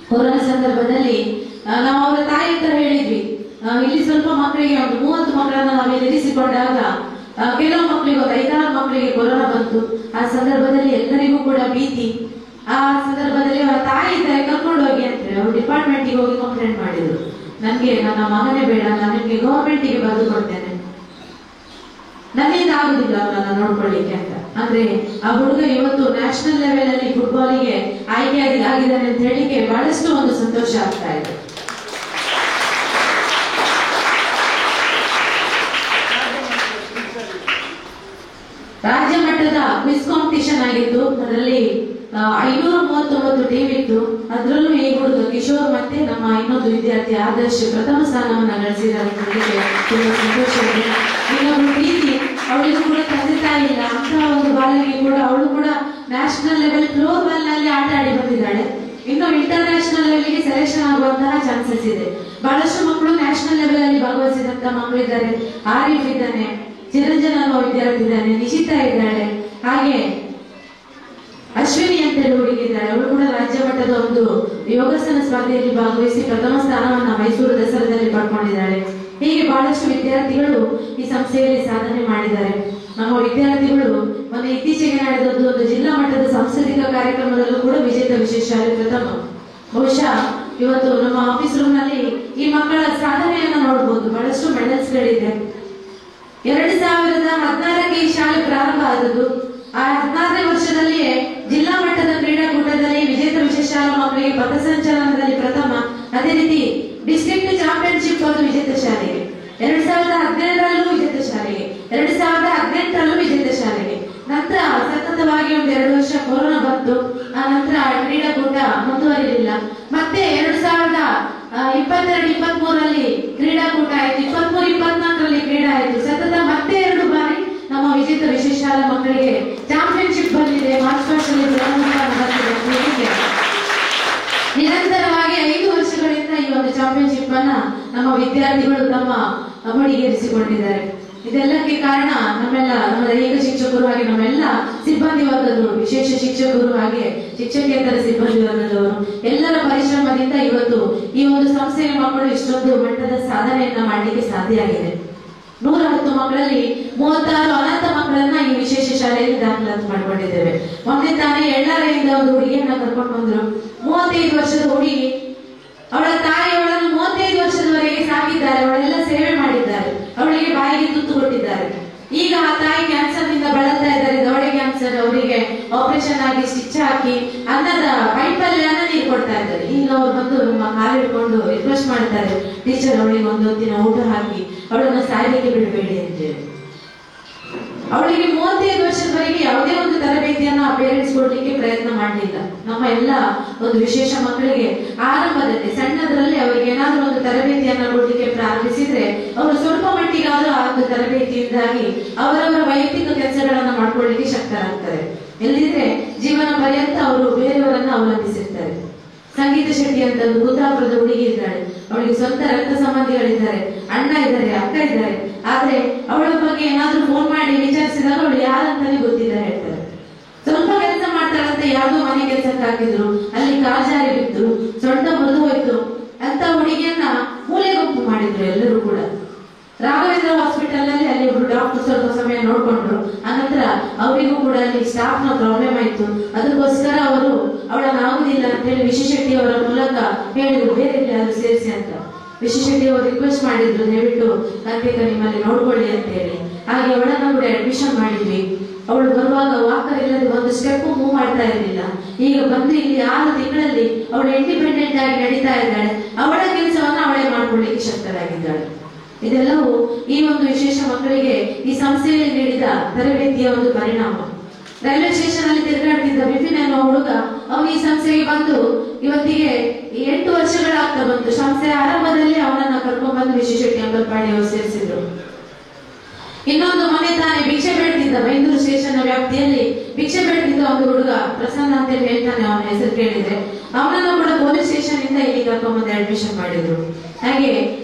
ಕೊರೋನಾ ಸಂದರ್ಭದಲ್ಲಿ ನಾವು ಅವರ ತಾಯಿ ಹತ್ರ ಹೇಳಿದ್ವಿ, ಇಲ್ಲಿ ಸ್ವಲ್ಪ ಮಕ್ಕಳಿಗೆ ಒಂದು 30 ಮಕ್ಕಳನ್ನ ನಾವಿಲ್ಲಿ ಇರಿಸಿಕೊಂಡಾಗ ಕೆಲವು ಮಕ್ಕಳಿಗೆ ಒಂದು 5-6 ಮಕ್ಕಳಿಗೆ ಕೊರೋನಾ ಬಂತು. ಆ ಸಂದರ್ಭದಲ್ಲಿ ಎಲ್ಲರಿಗೂ ಕೂಡ ಭೀತಿ. ಆ ಸಂದರ್ಭದಲ್ಲಿ ಅವರ ತಾಯಿ ಇದ್ದಾರೆ, ಕರ್ಕೊಂಡು ಹೋಗಿ ಅಂತ ಅವರು ಡಿಪಾರ್ಟ್ಮೆಂಟ್ಗೆ ಹೋಗಿ ಕಂಪ್ಲೇಂಟ್ ಮಾಡಿದ್ರು. ನನ್ಗೆ ನನ್ನ ಮಗನೇ ಬೇಡ, ನಾನು ನಿಮ್ಗೆ ಗವರ್ಮೆಂಟಿಗೆ ಬರೆದು ಕೊಡ್ತೇನೆ, ನನ್ನಿಂದ ಆಗುದಿಲ್ಲ ಅವರನ್ನ ನೋಡ್ಕೊಳ್ಳಿಕ್ಕೆ ಅಂತ. ಅಂದ್ರೆ ಆ ಹುಡುಗ ಇವತ್ತು ನ್ಯಾಷನಲ್ ಲೆವೆಲ್ ಅಲ್ಲಿ ಫುಟ್ಬಾಲಿಗೆ ಆಗಿದ್ದಾನೆ ಅಂತ ಹೇಳಿಕ್ಕೆ ಬಹಳಷ್ಟು ಒಂದು ಸಂತೋಷ ಆಗ್ತಾ ಇದೆ. ರಾಜ್ಯ ಮಟ್ಟದ ಕ್ವಿಜ್ ಕಾಂಪಿಟಿಷನ್ ಆಗಿತ್ತು. ಅದರಲ್ಲಿ 539 ಟೀಮ್ ಇತ್ತು. ಅದರಲ್ಲೂ ಈ ಹುಡುಗ ಕಿಶೋರ್ ಮತ್ತೆ ನಮ್ಮ ಇನ್ನೊಂದು ವಿದ್ಯಾರ್ಥಿ ಆದರ್ಶ್ ಪ್ರಥಮ ಸ್ಥಾನವನ್ನ ಗಳಿಸಿದ್ದಾರೆ. ತುಂಬಾ ಸಂತೋಷ ಇದೆ. ಇನ್ನೊಂದು ಪ್ರೀತಿ, ಅವಳಿಗೂ ಕೂಡ ತಂದೆ ತಾಯಿ ಇಲ್ಲ ಅಂತ ಒಂದು ಬಾಲಕಿ ಕೂಡ, ಅವಳು ಕೂಡ ನ್ಯಾಷನಲ್ ಲೆವೆಲ್ ಫ್ಲೋರ್ ಬಾಲ್ ನಲ್ಲಿ ಆಟ ಆಡಿ ಬಂದಿದ್ದಾಳೆ. ಇನ್ನು ಇಂಟರ್ ನ್ಯಾಷನಲ್ ಲೆವೆಲ್ಗೆ ಸೆಲೆಕ್ಷನ್ ಆಗುವಂತಹ ಚಾನ್ಸಸ್ ಇದೆ. ಬಹಳಷ್ಟು ಮಕ್ಕಳು ನ್ಯಾಷನಲ್ ಲೆವೆಲ್ ಅಲ್ಲಿ ಭಾಗವಹಿಸಿದಂತ ಮಕ್ಕಳು ಇದ್ದಾರೆ. ಆರಿಫ್ ಇದ್ದಾನೆ, ಚಿರಂಜನ್ ಅನ್ನುವ ವಿದ್ಯಾರ್ಥಿ ಇದ್ದಾನೆ, ನಿಶಿತಾ ಇದ್ದಾಳೆ, ಹಾಗೆ ಅಶ್ವಿನಿ ಅಂತ ಹೇಳಿ ಹುಡುಗಿದ್ದಾಳೆ. ಅವಳು ಕೂಡ ರಾಜ್ಯ ಮಟ್ಟದ ಒಂದು ಯೋಗಾಸನ ಸ್ಪರ್ಧೆಯಲ್ಲಿ ಭಾಗವಹಿಸಿ ಪ್ರಥಮ ಸ್ಥಾನವನ್ನ ಮೈಸೂರು ದಸರಾದಲ್ಲಿ ಪಡ್ಕೊಂಡಿದ್ದಾಳೆ. ಹೀಗೆ ಬಹಳಷ್ಟು ವಿದ್ಯಾರ್ಥಿಗಳು ಈ ಸಂಸ್ಥೆಯಲ್ಲಿ ಸಾಧನೆ ಮಾಡಿದ್ದಾರೆ. ನಮ್ಮ ವಿದ್ಯಾರ್ಥಿಗಳು ಮೊನ್ನೆ ಇತ್ತೀಚೆಗೆ ನಡೆದದ್ದು ಒಂದು ಜಿಲ್ಲಾ ಮಟ್ಟದ ಸಾಂಸ್ಕೃತಿಕ ಕಾರ್ಯಕ್ರಮದಲ್ಲೂ ಕೂಡ ವಿಜೇತ ವಿಶೇಷ ಶಾಲೆ ಪ್ರಥಮ. ಬಹುಶಃ ಇವತ್ತು ನಮ್ಮ ಆಫೀಸ್ ರೂಮ್ ನಲ್ಲಿ ಈ ಮಕ್ಕಳ ಸಾಧನೆಯನ್ನ ನೋಡಬಹುದು. ಬಹಳಷ್ಟು ಮೆಡಲ್ಸ್ ಗಳಿದೆ. 2014ಕ್ಕೆ ಈ ಶಾಲೆ ಪ್ರಾರಂಭ ಆದದ್ದು. ಆ 14ನೇ ವರ್ಷದಲ್ಲಿಯೇ ಜಿಲ್ಲಾ ಮಟ್ಟದ ಕ್ರೀಡಾಕೂಟದಲ್ಲಿ ವಿಜೇತ ವಿಶೇಷ ಶಾಲಾ ಮಕ್ಕಳಿಗೆ ಪಥಸಂಚಲನದಲ್ಲಿ ಪ್ರಥಮ, ಅದೇ ರೀತಿ ಡಿಸ್ಟ್ರಿಕ್ಟ್ ಚಾಂಪಿಯನ್ಶಿಪ್ ಅದು ವಿಜೇತ ಶಾಲೆಗೆ, 2017ರಲ್ಲೂ ವಿಜೇತ ಶಾಲೆಗೆ, 2018ರಲ್ಲೂ ವಿಜೇತ ಶಾಲೆಗೆ. ನಂತರ ಸತತವಾಗಿ ಒಂದು 2 ವರ್ಷ ಕೊರೋನಾ ಬಂತು. ಆ ನಂತರ ಕ್ರೀಡಾಕೂಟ ಮುಂದುವರಿಲಿಲ್ಲ. ಮತ್ತೆ 2022-23ರಲ್ಲಿ ಕ್ರೀಡಾಕೂಟ ಆಯ್ತು. 23-24ರಲ್ಲಿ ಕ್ರೀಡಾ ಆಯ್ತು. ಸತತ ಮತ್ತೆ 2 ಬಾರಿ ನಮ್ಮ ವಿಜೇತ ವಿಶೇಷ ಶಾಲಾ ಮಕ್ಕಳಿಗೆ ಚಾಂಪಿಯನ್ಶಿಪ್ ಬಂದಿದೆ. ಮಾರ್ಚ್ ಪಾಸ್ಟಲ್ಲಿ ನಿರಂತರವಾಗಿ 5 ವರ್ಷಗಳಿಂದ ಈ ಒಂದು ಚಾಂಪಿಯನ್ಶಿಪ್ ಅನ್ನ ನಮ್ಮ ವಿದ್ಯಾರ್ಥಿಗಳು ತಮ್ಮ ಮಡಿಗೇರಿಸಿಕೊಂಡಿದ್ದಾರೆ. ಇದೆಲ್ಲಕ್ಕೆ ಕಾರಣ ನಮ್ಮ ದೈಹಿಕ ಶಿಕ್ಷಕರು ಹಾಗೆ ನಮ್ಮೆಲ್ಲ ಸಿಬ್ಬಂದಿ ವರ್ಗದವರು, ವಿಶೇಷ ಶಿಕ್ಷಕರು ಹಾಗೆ ಶಿಕ್ಷಕೇತರ ಸಿಬ್ಬಂದಿ ವರ್ಗದವರು ಎಲ್ಲರ ಪರಿಶ್ರಮದಿಂದ ಇವತ್ತು ಈ ಒಂದು ಸಂಸ್ಥೆಯ ಮಕ್ಕಳು ಇಷ್ಟೊಂದು ಮಟ್ಟದ ಸಾಧನೆಯನ್ನ ಮಾಡಲಿಕ್ಕೆ ಸಾಧ್ಯ ಆಗಿದೆ. 110 ಮಕ್ಕಳಲ್ಲಿ 36 ಅನಾಥ ಮಕ್ಕಳನ್ನ ಈ ವಿಶೇಷ ಶಾಲೆಯಲ್ಲಿ ದಾಖಲಾತಿ ಮಾಡಿಕೊಂಡಿದ್ದೇವೆ. ಮೊನ್ನೆ ತಾನೇ ಎಳ್ಳಾರೆಯಿಂದ ಒಂದು ಹುಡುಗಿಯನ್ನ ಕರ್ಕೊಂಡು ಬಂದ್ರು. 35 ವರ್ಷದ ಹುಡುಗಿ. ಅವಳ ತಾಯಿ ಅವಳನ್ನು 35 ವರ್ಷದವರೆಗೆ ಸಾಕಿದ್ದಾರೆ. ಅವಳೆಲ್ಲ ಸೇವೆ ಮಾಡಿದ್ದಾರೆ. ಅವಳಿಗೆ ಬಾಯಿಗೆ ತುತ್ತು ಕೊಟ್ಟಿದ್ದಾರೆ. ಈಗ ಆ ತಾಯಿ ಕ್ಯಾನ್ಸರ್ ನಿಂದ ಬಳಲ್ತಾ ಇದ್ದಾರೆ. ದವಡೆ ಕ್ಯಾನ್ಸರ್. ಅವರಿಗೆ ಆಪರೇಷನ್ ಆಗಿ ಸ್ಟಿಚ್ ಹಾಕಿ ಅನ್ನದ ಪೈಪಲ್ಲಿ ಅನ್ನ ನೀರು ಕೊಡ್ತಾ ಇದ್ದಾರೆ. ಈಗ ಅವ್ರು ಬಂದು ನಮ್ಮ ಕಾಲು ಹಿಡ್ಕೊಂಡು ರಿಕ್ವೆಸ್ಟ್ ಮಾಡ್ತಾರೆ, ಟೀಚರ್ ಅವಳಿಗೆ ಒಂದು ಹೊತ್ತಿನ ಊಟ ಹಾಕಿ ಅವಳನ್ನು ಸಾಯಲಿಕ್ಕೆ ಬಿಡಬೇಡಿ ಅಂತೇಳಿ. ಅವಳಿಗೆ 35 ವರ್ಷದವರೆಗೆ ಯಾವುದೇ ಒಂದು ತರಬೇತಿಯನ್ನ ಪೇರೆಂಟ್ಸ್ ಕೊಡ್ಲಿಕ್ಕೆ ಪ್ರಯತ್ನ ಮಾಡಲಿಲ್ಲ. ನಮ್ಮ ಎಲ್ಲ ಒಂದು ವಿಶೇಷ ಮಕ್ಕಳಿಗೆ ಆರಂಭದಲ್ಲಿ ಸಣ್ಣದರಲ್ಲಿ ಅವರಿಗೆ ಏನಾದರೂ ಒಂದು ತರಬೇತಿಯನ್ನ ಕೊಡ್ಲಿಕ್ಕೆ ಪ್ರಾರಂಭಿಸಿದ್ರೆ ಅವರು ಸ್ವಲ್ಪ ಮಟ್ಟಿಗಾದ್ರೂ ಆ ಒಂದು ತರಬೇತಿಯಿಂದಾಗಿ ಅವರವರ ವೈಯಕ್ತಿಕ ಕೆಲಸಗಳನ್ನ ಮಾಡ್ಕೊಳ್ಳಿಕ್ಕೆ ಶಕ್ತರಾಗ್ತಾರೆ. ಎಲ್ಲಿದ್ರೆ ಜೀವನ ಪರ್ಯಂತ ಅವರು ಬೇರೆಯವರನ್ನ ಅವಲಂಬಿಸಿರ್ತಾರೆ. ಸಂಗೀತ ಶೆಟ್ಟಿ ಅಂತ ಒಂದು ಕುಂದಾಪುರದ ಹುಡುಗಿ ಇದ್ದಾಳೆ. ಅವಳಿಗೆ ಸ್ವಂತ ರಕ್ತ ಸಂಬಂಧಿಗಳಿದ್ದಾರೆ, ಅಣ್ಣ ಇದ್ದಾರೆ, ಅಕ್ಕ ಇದ್ದಾರೆ. ಆದ್ರೆ ಅವಳ ಬಗ್ಗೆ ಏನಾದ್ರೂ ಫೋನ್ ಮಾಡಿ ವಿಚಾರಿಸಿದಾಗ ಅವಳು ಯಾರಂತಾನೆ ಗೊತ್ತಿಲ್ಲ ಹೇಳ್ತಾರೆ. ಸ್ವಲ್ಪ ಕೆಲಸ ಮಾಡ್ತಾಳಂತ ಯಾವ್ದೋ ಮನೆ ಕೆಲಸಕ್ಕೆ ಹಾಕಿದ್ರು, ಅಲ್ಲಿ ಕಾಲ್ ಜಾರಿ ಬಿದ್ದು ಸೊಂಟ ಮುರಿದು ಹೋಯ್ತು ಅಂತ ಹುಡುಗಿಯನ್ನ ಮೂಲೆ ಗುಂಪು ಮಾಡಿದ್ರು ಎಲ್ಲರೂ ಕೂಡ. ರಾಘವೇಂದ್ರ ಹಾಸ್ಪಿಟಲ್ ಅಲ್ಲಿ ಒಬ್ರು ಡಾಕ್ಟರ್ ಸ್ವಲ್ಪ ಸಮಯ ನೋಡ್ಕೊಂಡ್ರು. ಆನಂತರ ಅವರಿಗೂ ಕೂಡ ಅಲ್ಲಿ ಸ್ಟಾಫ್ ನ ಪ್ರಾಬ್ಲಮ್ ಆಯ್ತು. ಅದಕ್ಕೋಸ್ಕರ ಅವರು ಅವಳನ್ನಾಗುದಿಲ್ಲ ಅಂತ ಹೇಳಿ ವಿಶೇಷಟ್ಟಿ ಅವರ ಮೂಲಕ ಹೇಳಿದ್ರು ಬೇರೆ ಯಾರು ಸೇರಿಸಿ ಅಂತ. ವಿಶೇಷಟ್ಟಿ ಅವರು ರಿಕ್ವೆಸ್ಟ್ ಮಾಡಿದ್ರು, ದಯವಿಟ್ಟು ಕಾರ್ತಿಕ ನಿಮ್ಮಲ್ಲಿ ನೋಡ್ಕೊಳ್ಳಿ ಅಂತ ಹೇಳಿ. ಹಾಗೆ ಅವಳನ್ನ ಕೂಡ ಅಡ್ಮಿಷನ್ ಮಾಡಿದ್ವಿ. ಅವಳು ಬರುವಾಗ ವಾಕರ್ ಇಲ್ಲದೆ ಒಂದು ಸ್ಟೆಪ್ ಮೂವ್ ಮಾಡ್ತಾ ಇರಲಿಲ್ಲ. ಈಗ ಬಂದು ಇಲ್ಲಿ 6 ತಿಂಗಳಲ್ಲಿ ಅವಳು ಇಂಡಿಪೆಂಡೆಂಟ್ ಆಗಿ ನಡೀತಾ ಇದ್ದಾಳೆ. ಅವಳ ಕೆಲಸವನ್ನ ಅವಳೇ ಮಾಡ್ಕೊಳ್ಳಿಕ್ಕೆ ಶಕ್ತರಾಗಿದ್ದಾಳೆ. ಇದೆಲ್ಲವೂ ಈ ಒಂದು ವಿಶೇಷ ಮಕ್ಕಳಿಗೆ ಈ ಸಂಸ್ಥೆಯಲ್ಲಿ ನೀಡಿದ ತರಬೇತಿಯ ಒಂದು ಪರಿಣಾಮ. ರೈಲ್ವೆ ಸ್ಟೇಷನ್ ಅಲ್ಲಿ ತಿರುಗಾಡ್ತಿದ್ದ ಬಿಪಿನ್ ಅನ್ನೋ ಹುಡುಗ ಅವನು ಈ ಸಂಸ್ಥೆಗೆ ಬಂದು ಇವತ್ತಿಗೆ 8 ವರ್ಷಗಳಾಗ್ತಾ ಬಂತು. ಸಂಸ್ಥೆಯ ಆರಂಭದಲ್ಲಿ ಅವನನ್ನ ಕರ್ಕೊಂಡ್ ಬಂದು ವಿಶೇಷಟ್ಟಿ ಅಂಗನವಾಡಿ ಅವರು ಸೇರಿಸಿದ್ರು. ಇನ್ನೊಂದು ಮನೆ ತಾನೇ ಭಿಕ್ಷೆ ಬೇಡ್ತಿದ್ದ ಬೈಂದೂರು ಸ್ಟೇಷನ್ ವ್ಯಾಪ್ತಿಯಲ್ಲಿ ಭಿಕ್ಷೆ ಬೇಡ್ತಿದ್ದ ಒಂದು ಹುಡುಗ ಪ್ರಸನ್ನ ಅಂತ ಹೇಳ್ತಾನೆ, ಅವನ ಹೆಸರು ಕೇಳಿದ್ರೆ. ಅವನನ್ನು ಕೂಡ ಪೊಲೀಸ್ ಸ್ಟೇಷನ್ ಇಂದ ಇಲ್ಲಿ ಕರ್ಕೊಂಡ್ಬಂದು ಅಡ್ಮಿಷನ್ ಮಾಡಿದ್ರು. ಹಾಗೆ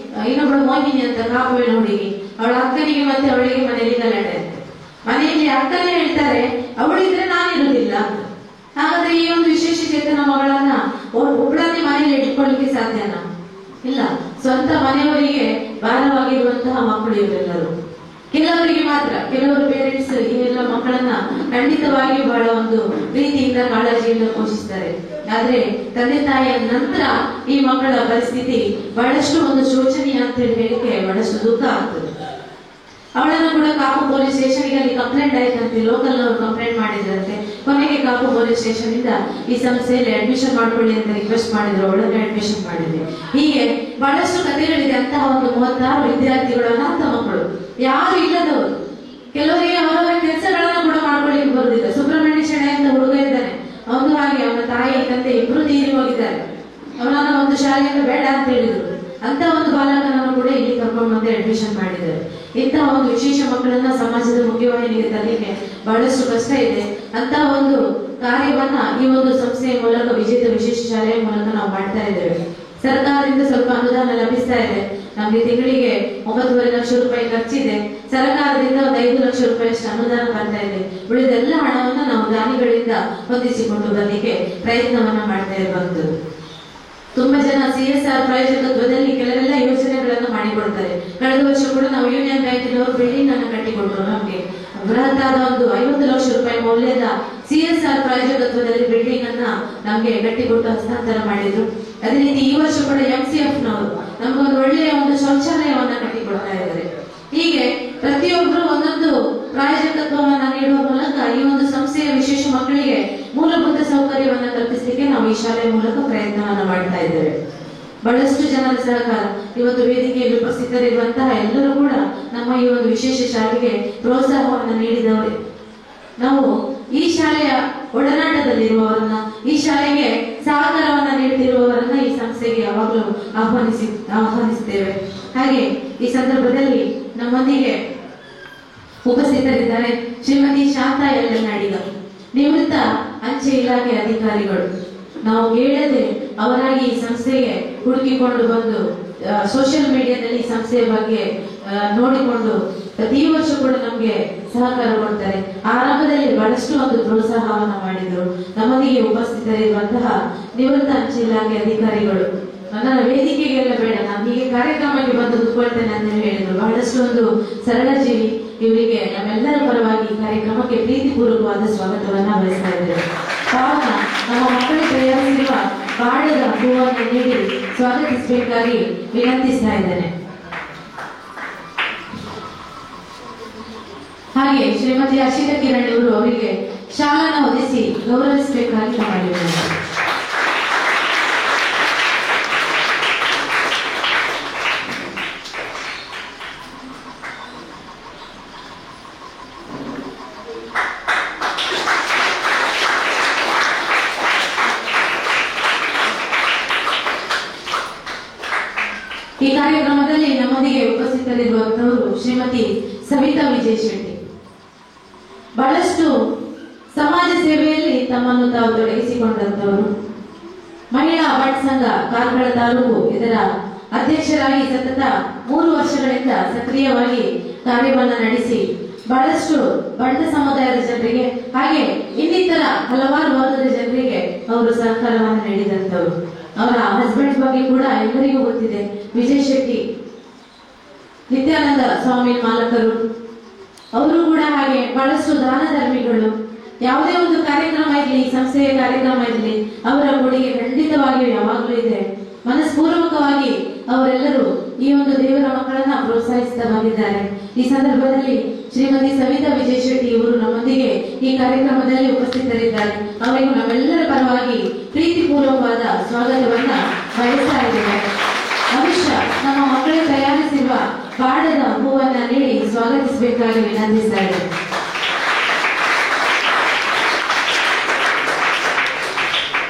ಇನ್ನೊಬ್ಬಳು ಮೋಹಿನಿ ಅಂತ ಕಾಪುವಿನ ಹುಡುಗಿ, ಅವಳ ಅಕ್ಕನಿಗೆ ಮತ್ತೆ ಅವಳಿಗೆ ಮನೆಯಲ್ಲಿ ಗಲಾಟೆ ಅಂತ. ಮನೆಯಲ್ಲಿ ಅಕ್ಕನೇ ಹೇಳ್ತಾರೆ ಅವಳಿದ್ರೆ ನಾನಿರುವುದಿಲ್ಲ ಅಂತ. ಹಾಗಾದ್ರೆ ಈ ಒಂದು ವಿಶೇಷ ಚೇತನ ಮಗಳನ್ನ ಒಬ್ಬಳನ್ನೇ ಮನೆಯಲ್ಲಿ ಇಟ್ಕೊಳ್ಳಿಕ್ಕೆ ಸಾಧ್ಯನಾ? ಇಲ್ಲ. ಸ್ವಂತ ಮನೆಯವರಿಗೆ ಭಾರವಾಗಿರುವಂತಹ ಮಕ್ಕಳು ಇವರೆಲ್ಲರೂ. ಕೆಲವರಿಗೆ ಮಾತ್ರ, ಕೆಲವರು ಪೇರೆಂಟ್ಸ್ ಇವೆಲ್ಲ ಮಕ್ಕಳನ್ನ ಖಂಡಿತವಾಗಿಯೂ ಬಹಳ ಒಂದು ಪ್ರೀತಿಯಿಂದ ಕಾಳಜಿಯಿಂದ ಪೋಷಿಸ್ತಾರೆ. ಆದ್ರೆ ತಂದೆ ತಾಯಿಯ ನಂತರ ಈ ಮಕ್ಕಳ ಪರಿಸ್ಥಿತಿ ಬಹಳಷ್ಟು ಒಂದು ಶೋಚನೀಯ ಅಂತ ಹೇಳಿಕೆ ಬಹಳಷ್ಟು ದುಃಖ ಆಗ್ತದೆ. ಅವಳನ್ನು ಕೂಡ ಕಾಪು ಪೊಲೀಸ್ ಸ್ಟೇಷನ್ಗೆ ಅಲ್ಲಿ ಕಂಪ್ಲೇಂಟ್ ಆಯ್ತಂತೆ, ಲೋಕಲ್ ಅವರು ಕಂಪ್ಲೇಂಟ್ ಮಾಡಿದ್ರಂತೆ. ಕೊನೆಗೆ ಕಾಪು ಪೊಲೀಸ್ ಸ್ಟೇಷನ್ ಇಂದ ಈ ಸಂಸ್ಥೆಯಲ್ಲಿ ಅಡ್ಮಿಷನ್ ಮಾಡ್ಕೊಳ್ಳಿ ಅಂತ ರಿಕ್ವೆಸ್ಟ್ ಮಾಡಿದ್ರು. ಅವಳನ್ನ ಅಡ್ಮಿಷನ್ ಮಾಡಿದ್ವಿ. ಹೀಗೆ ಬಹಳಷ್ಟು ಕಥೆಗಳಿದೆ. ಅಂತಹ ಒಂದು 36 ವಿದ್ಯಾರ್ಥಿಗಳು ಅನಾಥ ಮಕ್ಕಳು, ಯಾರು ಇಲ್ಲದವರು. ಕೆಲವರಿಗೆ ಅವರವರ ಕೆಲಸಗಳನ್ನ ಕೂಡ ಮಾಡ್ಕೊಳ್ಳಿಕ್ಕೆ ಬರುದಿಲ್ಲ. ಸುಬ್ರಹ್ಮಣ್ಯ ಶೆಣೆ ಅಂತ ಹುಡುಗ ಇದ್ದಾನೆ, ಅವನು ಹಾಗೆ ಅವನ ತಾಯಿ ತಂದೆ ಇಬ್ರು ತೀರಿ ಹೋಗಿದ್ದಾರೆ. ಅವನನ್ನ ಒಂದು ಶಾಲೆಯಿಂದ ಬೇಡ ಅಂತ ಹೇಳಿದ್ರು. ಅಂತ ಒಂದು ಬಾಲಕನನ್ನು ಕೂಡ ಇಲ್ಲಿ ಕರ್ಕೊಂಡು ಬಂದು ಅಡ್ಮಿಷನ್ ಮಾಡಿದ್ದಾರೆ. ಇಂತಹ ಒಂದು ವಿಶೇಷ ಮಕ್ಕಳನ್ನ ಸಮಾಜದ ಮುಖ್ಯವಾಹಿನಿಗೆ ತರಲಿಕ್ಕೆ ಬಹಳಷ್ಟು ಕಷ್ಟ ಇದೆ. ಅಂತ ಒಂದು ಕಾರ್ಯವನ್ನ ಈ ಒಂದು ಸಂಸ್ಥೆಯ ಮೂಲಕ, ವಿಜೇತ ವಿಶೇಷ ಶಾಲೆಯ ಮೂಲಕ ನಾವು ಮಾಡ್ತಾ ಇದ್ದೇವೆ. ಸರ್ಕಾರದಿಂದ ಸ್ವಲ್ಪ ಅನುದಾನ ಲಭಿಸ್ತಾ ಇದೆ. ನಮ್ಗೆ ತಿಂಗಳಿಗೆ 9.5 ಲಕ್ಷ ರೂಪಾಯಿ ಖರ್ಚಿದೆ. ಸರ್ಕಾರದಿಂದ ಒಂದು 5 ಲಕ್ಷ ರೂಪಾಯಿ ಅಷ್ಟು ಅನುದಾನ ಬರ್ತಾ ಇದೆ. ಉಳಿದೆಲ್ಲ ಹಣವನ್ನ ನಾವು ದಾನಿಗಳಿಂದ ಹೊಂದಿಸಿಕೊಂಡು ಬರಲಿಕ್ಕೆ ಪ್ರಯತ್ನವನ್ನ ಮಾಡ್ತಾ ಇರುವಂತದ್ದು. ತುಂಬಾ ಜನ CSR ಪ್ರಾಯೋಜಕತ್ವದಲ್ಲಿ ಕೆಲವೆಲ್ಲ ಯೋಜನೆಗಳನ್ನು ಮಾಡಿಕೊಡ್ತಾರೆ. ಕಳೆದ ವರ್ಷ ಕೂಡ ನಾವು ಯೂನಿಯನ್ ಬ್ಯಾಂಕಿನವರು ಬಿಲ್ಡಿಂಗ್ ಅನ್ನು ಕಟ್ಟಿಕೊಟ್ರು. ನಮ್ಗೆ ಬೃಹತ್ತಾದ ಒಂದು 50 ಲಕ್ಷ ರೂಪಾಯಿ ಮೌಲ್ಯದ CSR ಪ್ರಾಯೋಜಕತ್ವದಲ್ಲಿ ಬಿಲ್ಡಿಂಗ್ ಅನ್ನ ನಮ್ಗೆ ಕಟ್ಟಿಕೊಟ್ಟು ಹಸ್ತಾಂತರ ಮಾಡಿದ್ರು. ಅದೇ ರೀತಿ ಈ ವರ್ಷ ಕೂಡ MCF ನವರು ನಮ್ಗೊಂದು ಒಳ್ಳೆಯ ಒಂದು ಶೌಚಾಲಯವನ್ನ ಕಟ್ಟಿಕೊಡ್ತಾ ಇದ್ದಾರೆ. ಹೀಗೆ ಪ್ರತಿಯೊಬ್ಬರು ಒಂದೊಂದು ಪ್ರಾಯೋಜಕತ್ವವನ್ನ ನೀಡುವ ಮೂಲಕ ಈ ಒಂದು ಸಂಸ್ಥೆಯ ವಿಶೇಷ ಮಕ್ಕಳಿಗೆ ಮೂಲಭೂತ ಸೌಕರ್ಯವನ್ನ ಕಲ್ಪಿಸಲಿಕ್ಕೆ ನಾವು ಈ ಶಾಲೆಯ ಮೂಲಕ ಪ್ರಯತ್ನವನ್ನ ಮಾಡ್ತಾ ಇದ್ದೇವೆ. ಬಹಳಷ್ಟು ಜನರ ಸಹಕಾರ, ಇವತ್ತು ವೇದಿಕೆಯಲ್ಲಿ ಉಪಸ್ಥಿತರಿರುವಂತಹ ಎಲ್ಲರೂ ಕೂಡ ನಮ್ಮ ಈ ಒಂದು ವಿಶೇಷ ಶಾಲೆಗೆ ಪ್ರೋತ್ಸಾಹವನ್ನ ನೀಡಿದವರೇ. ನಾವು ಈ ಶಾಲೆಯ ಒಡನಾಟದಲ್ಲಿರುವವರನ್ನ, ಈ ಶಾಲೆಗೆ ಸಹಕಾರವನ್ನ ನೀಡುತ್ತಿರುವವರನ್ನ ಈ ಸಂಸ್ಥೆಗೆ ಯಾವಾಗಲೂ ಆಹ್ವಾನಿಸುತ್ತೇವೆ. ಹಾಗೆ ಈ ಸಂದರ್ಭದಲ್ಲಿ ನಮ್ಮೊಂದಿಗೆ ಉಪಸ್ಥಿತರಿದ್ದಾರೆ ಶ್ರೀಮತಿ ಶಾಂತಾ ಯಲ್ಲನಾಡಿಗ, ನಿವೃತ್ತ ಅಂಚೆ ಇಲಾಖೆ ಅಧಿಕಾರಿಗಳು. ನಾವು ಕೇಳದೆ ಅವರಾಗಿ ಈ ಸಂಸ್ಥೆಗೆ ಹುಡುಕಿಕೊಂಡು ಬಂದು ಸೋಷಿಯಲ್ ಮೀಡಿಯಾದಲ್ಲಿ ಸಂಸ್ಥೆಯ ಬಗ್ಗೆ ನೋಡಿಕೊಂಡು ಪ್ರತಿ ವರ್ಷ ಕೂಡ ನಮ್ಗೆ ಸಹಕಾರ ಕೊಡ್ತಾರೆ. ಆರಂಭದಲ್ಲಿ ಬಹಳಷ್ಟು ಒಂದು ಪ್ರೋತ್ಸಾಹವನ್ನ ಮಾಡಿದ್ರು. ನಮ್ಮೊಂದಿಗೆ ಉಪಸ್ಥಿತರಿರುವಂತಹ ನಿವೃತ್ತ ಅಂಚೆ ಇಲಾಖೆ ಅಧಿಕಾರಿಗಳು, ನನ್ನ ವೇದಿಕೆಗೆಲ್ಲ ಬೇಡ, ನಾನು ಹೀಗೆ ಕಾರ್ಯಕ್ರಮಕ್ಕೆ ಬಂದು ಕೂತ್ಕೊಳ್ತೇನೆ ಅಂತ ಹೇಳಿದ್ರು. ಬಹಳಷ್ಟು ಒಂದು ಸರಳ ಜೀವಿ. ಇವರಿಗೆ ನಮ್ಮೆಲ್ಲರ ಪರವಾಗಿ ಕಾರ್ಯಕ್ರಮಕ್ಕೆ ಪ್ರೀತಿಪೂರ್ವಕವಾದ ಸ್ವಾಗತವನ್ನ ಬಯಸ್ತಾ ಇದ್ದೇವೆ. ಕಾರಣ ನಮ್ಮ ಮಕ್ಕಳಿಗೆ ತಯಾರಿಸಿರುವ ಬಾಡದ ಹೂವನ್ನು ನೀಡಿ ಸ್ವಾಗತಿಸಬೇಕಾಗಿ ವಿನಂತಿಸ್ತಾ ಇದ್ದೇನೆ. ಹಾಗೆ ಶ್ರೀಮತಿ ಅರ್ಷಿತಾ ಕಿರಣ್ ಅವರು ಅವರಿಗೆ ಶಾಲನ ಹೊದಿಸಿ ಗೌರವಿಸಬೇಕಾಗಿ ಮಾಡಿದ್ದಾರೆ. ಈ ಕಾರ್ಯಕ್ರಮದಲ್ಲಿ ನಮ್ಮೊಂದಿಗೆ ಉಪಸ್ಥಿತರಿರುವಂತವರು ಶ್ರೀಮತಿ ಸವಿತಾ ವಿಜಯ್ ಶೆಟ್ಟಿ. ಬಹಳಷ್ಟು ಸಮಾಜ ಸೇವೆಯಲ್ಲಿ ತಮ್ಮನ್ನು ತಾವು ತೊಡಗಿಸಿಕೊಂಡಂತವರು. ಮಹಿಳಾ ಭಟ್ ಸಂಘ ಕಾರ್ಕಳ ತಾಲೂಕು ಇದರ ಅಧ್ಯಕ್ಷರಾಗಿ ಸತತ 3 ವರ್ಷಗಳಿಂದ ಸಕ್ರಿಯವಾಗಿ ಕಾರ್ಯವನ್ನು ನಡೆಸಿ ಬಹಳಷ್ಟು ಬಂಟ ಸಮುದಾಯದ ಜನರಿಗೆ ಹಾಗೆ ಇನ್ನಿತರ ಹಲವಾರು ವರ್ಗದ ಜನರಿಗೆ ಅವರು ಸಹಕಾರವನ್ನು ನೀಡಿದಂತವರು. ಅವರ ಹಸ್ಬೆಂಡ್ ಬಗ್ಗೆ ಕೂಡ ಎಲ್ಲರಿಗೂ ಗೊತ್ತಿದೆ. ವಿಜಯ್ ಶೆಟ್ಟಿ ನಿತ್ಯಾನಂದ ಸ್ವಾಮಿ ಮಾಲಕರು, ಅವರು ಕೂಡ ಹಾಗೆ ಬಹಳಷ್ಟು ದಾನ ಧರ್ಮಿಗಳು. ಯಾವುದೇ ಒಂದು ಕಾರ್ಯಕ್ರಮ ಇರಲಿ, ಸಂಸ್ಥೆಯ ಕಾರ್ಯಕ್ರಮ ಇರಲಿ, ಅವರ ಕೊಡುಗೆ ಖಂಡಿತವಾಗಿಯೂ ಯಾವಾಗಲೂ ಇದೆ. ಮನಸ್ಪೂರ್ವಕವಾಗಿ ಅವರೆಲ್ಲರೂ ಈ ಒಂದು ದೇವರ ಮಕ್ಕಳನ್ನ ಪ್ರೋತ್ಸಾಹಿಸುತ್ತಾ ಬಂದಿದ್ದಾರೆ. ಈ ಸಂದರ್ಭದಲ್ಲಿ ಶ್ರೀಮತಿ ಸವಿತಾ ವಿಜಯ್ ಶೆಟ್ಟಿ ಇವರು ನಮ್ಮೊಂದಿಗೆ ಈ ಕಾರ್ಯಕ್ರಮದಲ್ಲಿ ಉಪಸ್ಥಿತರಿದ್ದಾರೆ. ಅವರಿಗೂ ನಮ್ಮೆಲ್ಲರ ಪರವಾಗಿ ಪ್ರೀತಿಪೂರ್ವಕವಾದ ಸ್ವಾಗತವನ್ನ ಬಯಸ್ತಾ ಇದ್ದೇವೆ. ಅವಿಶ್ಯ ನಮ್ಮ ಮಕ್ಕಳೇ ತಯಾರಿಸಿರುವ ಬಾಡದ ಹೂವನ್ನ ನೀಡಿ ಸ್ವಾಗತಿಸಬೇಕಾಗಿ ವಿನಂತಿಸ್ತಾ ಇದ್ದೇವೆ.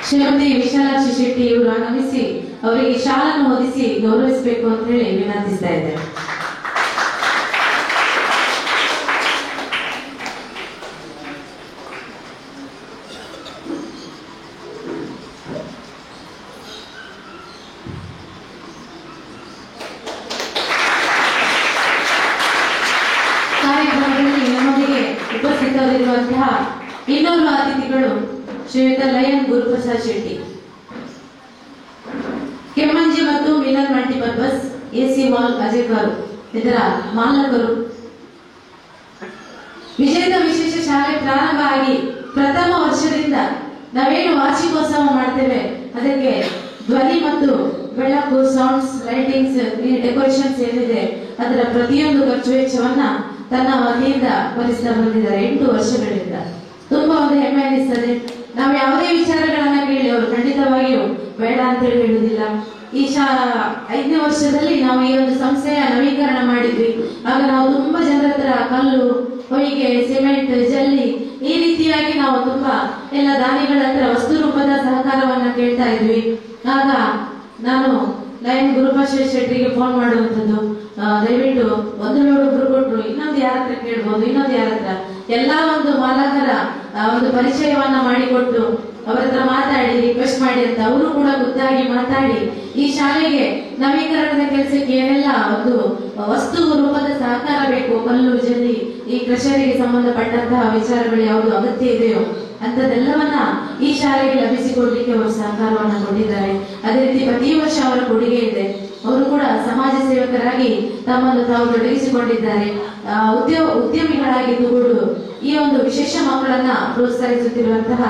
ಶ್ರೀಮತಿ ವಿಶಾಲಾಕ್ಷಿ ಶೆಟ್ಟಿ ಇವರು ಆಗಮಿಸಿ ಅವರಿಗೆ ಶಾಲನ್ನು ಓದಿಸಿ ಗೌರವಿಸಬೇಕು ಅಂತ ಹೇಳಿ ವಿನಂತಿಸ್ತಾ ಇದ್ದೇವೆ. ಕಾರ್ಯಕ್ರಮದಲ್ಲಿ ನಮ್ಮೊಂದಿಗೆ ಉಪಸ್ಥಿತರಿರುವಂತಹ ಇನ್ನೋರ್ವ ಅತಿಥಿಗಳು ಶ್ರೀಯುತ ಲಯನ್ ಗುರುಪ್ರಸಾದ್ ಶೆಟ್ಟಿ, ಕೆಮ್ಮಂಜಿ ಮತ್ತು ಮಿಲನ್ ಮಲ್ಟಿಪರ್ಪಸ್ ಎಸಿ ಮಾಲ್ ಅಜೇಕಾರು ಇದರ ಮಾಲಕರು. ವಿಜೇತ ವಿಶೇಷ ಶಾಲೆ ಪ್ರಾರಂಭ ಆಗಿ ಪ್ರಥಮ ವರ್ಷದಿಂದ ನಾವೇನು ವಾರ್ಷಿಕೋತ್ಸವ ಮಾಡ್ತೇವೆ ಅದಕ್ಕೆ ಧ್ವನಿ ಮತ್ತು ಬೆಳಕು, ಸೌಂಡ್ಸ್, ಲೈಟಿಂಗ್ಸ್, ಡೆಕೋರೇಷನ್ಸ್ ಏನಿದೆ ಅದರ ಪ್ರತಿಯೊಂದು ಖರ್ಚು ವೆಚ್ಚವನ್ನ ತನ್ನ ವತಿಯಿಂದ ಭರಿಸ್ತಾ ಬಂದಿದ್ದಾರೆ 8 ವರ್ಷಗಳಿಂದ. ತುಂಬಾ ಒಂದು ಹೆಮ್ಮೆ ಅನಿಸ್ತದೆ. ನಾವು ಯಾವುದೇ ವಿಚಾರಗಳನ್ನ ಕೇಳಿ ಅವರು ಖಂಡಿತವಾಗಿಯೂ ಬೇಡ ಅಂತ ಹೇಳುವುದಿಲ್ಲ. ಈ 5ನೇ ವರ್ಷದಲ್ಲಿ ನಾವು ಈ ಒಂದು ಸಂಸ್ಥೆಯ ನವೀಕರಣ ಮಾಡಿದ್ವಿ. ಆಗ ನಾವು ತುಂಬಾ ಜನರ ಹತ್ರ ಕಲ್ಲು, ಹೊಯ್ಗೆ, ಸಿಮೆಂಟ್, ಜಲ್ಲಿ ಈ ರೀತಿಯಾಗಿ ನಾವು ತುಂಬಾ ಎಲ್ಲ ದಾನಿಗಳ ಹತ್ರ ವಸ್ತು ರೂಪದ ಸಹಕಾರವನ್ನ ಕೇಳ್ತಾ ಇದ್ವಿ. ಆಗ ನಾನು ಲಯನ್ ಗುರುಪ್ರಸಾದ್ ಶೆಟ್ಟಿಗೆ ಫೋನ್ ಮಾಡುವಂಥದ್ದು, ದಯವಿಟ್ಟು ಒಂದು ಲೋಡ್ ಒಬ್ರು ಕೊಟ್ರು, ಇನ್ನೊಂದು ಯಾರ ಹತ್ರ ಕೇಳ್ಬೋದು, ಇನ್ನೊಂದು ಯಾರ ಹತ್ರ, ಎಲ್ಲಾ ಒಂದು ಮಾಲಕರ ಒಂದು ಪರಿಚಯವನ್ನ ಮಾಡಿಕೊಟ್ಟು ಅವರ ಹತ್ರ ಮಾತಾಡಿ ರಿಕ್ವೆಸ್ಟ್ ಮಾಡಿ ಅಂತ ಅವರು ಕೂಡ ಖುದ್ದಾಗಿ ಮಾತಾಡಿ ಈ ಶಾಲೆಗೆ ನವೀಕರಣದ ಕೆಲಸಕ್ಕೆ ಏನೆಲ್ಲ ಒಂದು ವಸ್ತು ರೂಪದ ಸಹಕಾರ ಬೇಕು, ಕಲ್ಲು, ಜಲ್ಲಿ, ಈ ಕ್ರಷರಿಗೆ ಸಂಬಂಧಪಟ್ಟಂತಹ ವಿಚಾರಗಳು ಯಾವುದು ಅಗತ್ಯ ಇದೆಯೋ ಅಂತದೆಲ್ಲವನ್ನ ಈ ಶಾಲೆಗೆ ಲಭಿಸಿಕೊಡ್ಲಿಕ್ಕೆ ಅವರು ಸಹಕಾರವನ್ನ ಕೊಟ್ಟಿದ್ದಾರೆ. ಅದೇ ರೀತಿ ಪ್ರತಿ ವರ್ಷ ಅವರ ಕೊಡುಗೆ ಇದೆ. ಅವರು ಕೂಡ ಸಮಾಜ ಸೇವಕರಾಗಿ ತಮ್ಮನ್ನು ತಾವು ತೊಡಗಿಸಿಕೊಂಡಿದ್ದಾರೆ. ಉದ್ಯಮಿಗಳಾಗಿದ್ದುಕೊಂಡು ಈ ಒಂದು ವಿಶೇಷ ಮಕ್ಕಳನ್ನ ಪ್ರೋತ್ಸಾಹಿಸುತ್ತಿರುವಂತಹ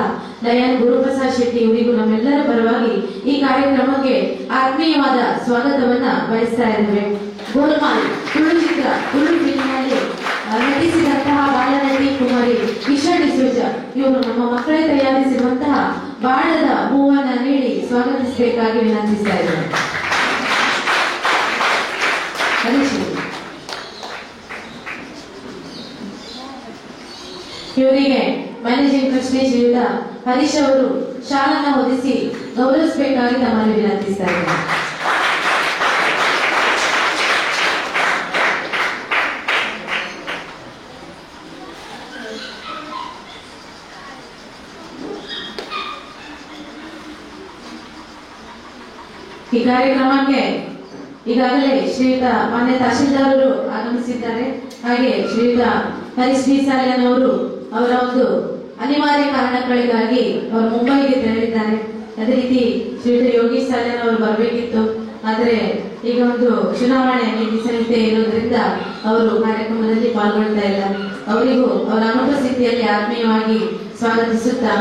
ಲಯನ್ ಗುರುಪ್ರಸಾದ್ ಶೆಟ್ಟಿ ಇವರಿಗೂ ನಮ್ಮೆಲ್ಲರ ಪರವಾಗಿ ಈ ಕಾರ್ಯಕ್ರಮಕ್ಕೆ ಆತ್ಮೀಯವಾದ ಸ್ವಾಗತವನ್ನ ಬಯಸ್ತಾ ಇದ್ದೇವೆ. ಗೋಲ್ಮಾಲ್ ತುಳು ಚಿತ್ರ, ತುಳು ಫಿಲ್ಮ್ನಲ್ಲಿ ನಟಿಸಿದಂತಹ ಬಾಲನಟಿ ಕುಮಾರಿ ಇಶಾ ಡಿಸೋಜ ಇವರು ನಮ್ಮ ಮಕ್ಕಳೇ ತಯಾರಿಸಿರುವಂತಹ ಬಾಳದ ಹೂವನ್ನ ನೀಡಿ ಸ್ವಾಗತಿಸಬೇಕಾಗಿ ವಿನಂತಿಸ್ತಾ ಇದ್ದಾರೆ. ಇವರಿಗೆ ಮ್ಯಾನೇಜಿಂಗ್ ಟ್ರಸ್ಟಿ ಶ್ರೀಯುತ ಹರೀಶ್ ಅವರು ಶಾಲನ್ನ ಹೊದಿಸಿ ಗೌರವಿಸಬೇಕಾಗಿ ತಮ್ಮಲ್ಲಿ ವಿನಂತಿಸ್ತಾ ಇದ್ದಾರೆ. ಈ ಕಾರ್ಯಕ್ರಮಕ್ಕೆ ಈಗಾಗಲೇ ಶ್ರೀಯುತ ಮಾನ್ಯ ತಹಶೀಲ್ದಾರರು ಆಗಮಿಸಿದ್ದಾರೆ. ಹಾಗೆ ಶ್ರೀಯುತ ಹರೀಶ್ ಬಿ ಸಾಲಿಯನ್ ಅವರು ಅವರ ಒಂದು ಅನಿವಾರ್ಯ ಕಾರಣಗಳಿಗಾಗಿ ಅವರು ಮುಂಬೈಗೆ ತೆರಳಿದ್ದಾರೆ. ಅದೇ ರೀತಿ ಶ್ರೀಯುತ ಯೋಗೀಶ್ ಸಾಲಿಯನ್ ಅವರು ಬರಬೇಕಿತ್ತು, ಆದರೆ ಈಗ ಒಂದು ಚುನಾವಣೆ ನೀತಿ ಸಂಹಿತೆ ಇರೋದ್ರಿಂದ ಅವರು ಕಾರ್ಯಕ್ರಮದಲ್ಲಿ ಪಾಲ್ಗೊಳ್ತಾ ಇಲ್ಲ. ಅವರಿಗೂ ಅವರ ಅನುಪಸ್ಥಿತಿಯಲ್ಲಿ ಆತ್ಮೀಯವಾಗಿ ಸ್ವಾಗತಿಸುತ್ತಾ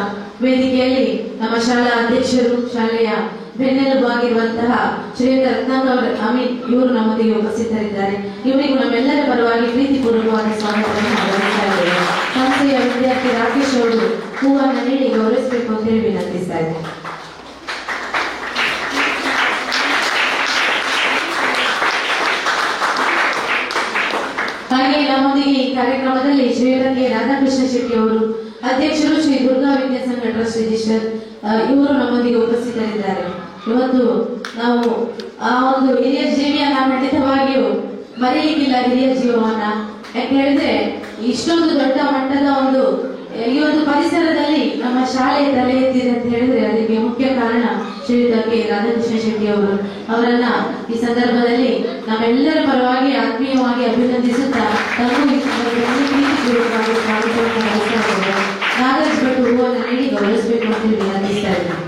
ವೇದಿಕೆಯಲ್ಲಿ ನಮ್ಮ ಶಾಲಾ ಅಧ್ಯಕ್ಷರು, ಶಾಲೆಯ ಬೆನ್ನೆಲುಬಾಗಿರುವಂತಹ ಶ್ರೀಯುತ ರತ್ನಾಕರ್ ಅಮೀನ್ ಇವರು ನಮ್ಮೊಂದಿಗೆ ಉಪಸ್ಥಿತರಿದ್ದಾರೆ. ಇವರಿಗೂ ನಮ್ಮೆಲ್ಲರ ಪರವಾಗಿ ಪ್ರೀತಿಪೂರ್ವಕವಾದ ಸ್ವಾಗತವನ್ನು ಬಯಸ್ತಾ ಇದ್ದೇವೆ. ಸಂಸ್ಥೆಯ ವಿದ್ಯಾರ್ಥಿ ರಾಕೇಶ್ ಅವರು ಹೂವನ್ನು ನೀಡಿ ಗೌರವಿಸಬೇಕು ಅಂತ ಹೇಳಿ ವಿನಂತಿಸ್ತಾ ಇದ್ದಾರೆ. ಹಾಗೆ ನಮ್ಮೊಂದಿಗೆ ಈ ಕಾರ್ಯಕ್ರಮದಲ್ಲಿ ಶ್ರೀಯುತ ಕೆ ರಾಧಾಕೃಷ್ಣ ಶೆಟ್ಟಿ ಅವರು ಅಧ್ಯಕ್ಷರು, ಶ್ರೀ ದುರ್ಗಾ ವಿದ್ಯಾಸಂಘ ಟ್ರಸ್ಟ್ ರಿಜಿಸ್ಟರ್ ಇವರು ನಮ್ಮೊಂದಿಗೆ ಉಪಸ್ಥಿತರಿದ್ದಾರೆ. ಇವತ್ತು ನಾವು ಆ ಒಂದು ಹಿರಿಯ ಜೀವಿಯನ್ನ ಖಂಡಿತವಾಗಿಯೂ ಮರೆಯಲಿಕ್ಕಿಲ್ಲ, ಹಿರಿಯ ಜೀವವನ್ನ. ಯಾಕೆ ಹೇಳಿದ್ರೆ ಇಷ್ಟೊಂದು ದೊಡ್ಡ ಮಟ್ಟದ ಒಂದು ಈ ಒಂದು ಪರಿಸರದಲ್ಲಿ ನಮ್ಮ ಶಾಲೆ ತಲೆ ಎತ್ತಿದೆ ಅಂತ ಹೇಳಿದ್ರೆ ಅದಕ್ಕೆ ಮುಖ್ಯ ಕಾರಣ ಶ್ರೀಯುತ ಕೆ ರಾಧಾಕೃಷ್ಣ ಶೆಟ್ಟಿ ಅವರು. ಅವರನ್ನ ಈ ಸಂದರ್ಭದಲ್ಲಿ ನಮ್ಮೆಲ್ಲರ ಪರವಾಗಿ ಆತ್ಮೀಯವಾಗಿ ಅಭಿನಂದಿಸುತ್ತಾ ತಮಗೂ ಈ ಸಂದರ್ಭದಲ್ಲಿ ಪ್ರೀತಿಪೂರ್ವಕವಾಗಿ ಸ್ವಾಗತವನ್ನು ಬಯಸ್ತಾ ಇದ್ದಾರೆ. ನಾಗರಾಜ್ ಭಟ್ ಹೂವನ್ನು ನೀಡಿ ಗೌರವಿಸಬೇಕು ಅಂತ ವಿನಂತಿಸ್ತಾ ಇದ್ದಾರೆ.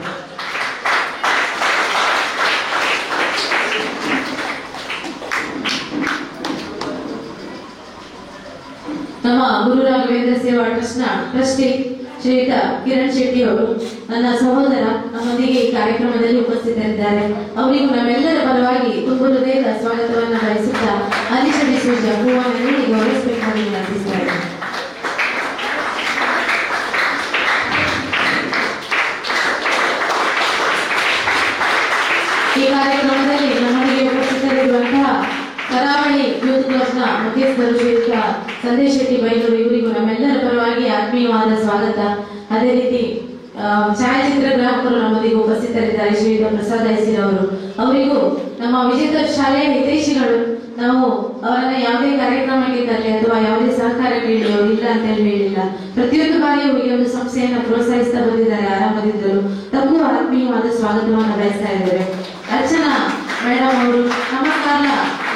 ನಮ್ಮ ಗುರು ರಾಘವೇಂದ್ರ ಸೇವಾ ಟ್ರಸ್ಟ್ ನ ಟ್ರಸ್ಟಿ ಶ್ರೀಯುತ ಕಿರಣ್ ಶೆಟ್ಟಿ ಅವರು ನನ್ನ ಸಹೋದರ ನಮ್ಮೊಂದಿಗೆ ಈ ಕಾರ್ಯಕ್ರಮದಲ್ಲಿ ಉಪಸ್ಥಿತರಿದ್ದಾರೆ. ಅವರಿಗೂ ನಮ್ಮೆಲ್ಲರ ಪರವಾಗಿ ತುಂಬ ಹೃದಯದ ಸ್ವಾಗತವನ್ನ ಬಯಸುತ್ತಾ ಅಲಿಶಡಿ ಸೂಜ ಹೂವನ್ನು ನೀಡಿ ಗೌರವಿಸಬೇಕಾಗಿ ವಿನಂತಿಸಿದ್ದಾರೆ. ಈ ಕಾರ್ಯಕ್ರಮದಲ್ಲಿ ನಮ್ಮೊಂದಿಗೆ ಉಪಸ್ಥಿತರಿರುವಂತಹ ಕರಾವಳಿ ಯೂತ್ ಕ್ಲಬ್ನ ಮುಖ್ಯಸ್ಥರು ಶ್ರೀಯುತ ಸಂದೇಶ್ ಶೆಟ್ಟಿ ಬೈಲೂರು, ಇವರಿಗೂ ನಮ್ಮೆಲ್ಲರ ಪರವಾಗಿ ಆತ್ಮೀಯವಾದ ಸ್ವಾಗತ. ಅದೇ ರೀತಿ ಛಾಯಾಚಿತ್ರಗ್ರಾಹಕರು ನಮ್ಮೊಂದಿಗೆ ಉಪಸ್ಥಿತರಿದ್ದಾರೆ ಶ್ರೀಯುತ ಪ್ರಸಾದ್ ಐಸಿರ್ ಅವರು. ಅವರಿಗೂ ನಮ್ಮ ವಿಜೇತ ಶಾಲೆಯ ಹಿತೈಷಿಗಳು, ನಾವು ಅವರನ್ನ ಯಾವುದೇ ಕಾರ್ಯಕ್ರಮಕ್ಕೆ ತರಲಿ ಅಥವಾ ಯಾವುದೇ ಸಹಕಾರ ನೀಡಿ ಅವರು ಇಲ್ಲ ಅಂತ ಹೇಳಿಲ್ಲ. ಪ್ರತಿಯೊಂದು ಬಾರಿ ಅವರಿಗೆ ಒಂದು ಸಂಸ್ಥೆಯನ್ನ ಪ್ರೋತ್ಸಾಹಿಸ್ತಾ ಬಂದಿದ್ದಾರೆ ಆರಂಭದಿಂದಲೂ. ತಪ್ಪು ಆತ್ಮೀಯವಾದ ಸ್ವಾಗತವನ್ನು ಬಯಸ್ತಾ ಇದ್ದಾರೆ. ಅರ್ಚನಾ ಮೇಡಮ್ ಅವರು ನಮ್ಮ ಕಾಲ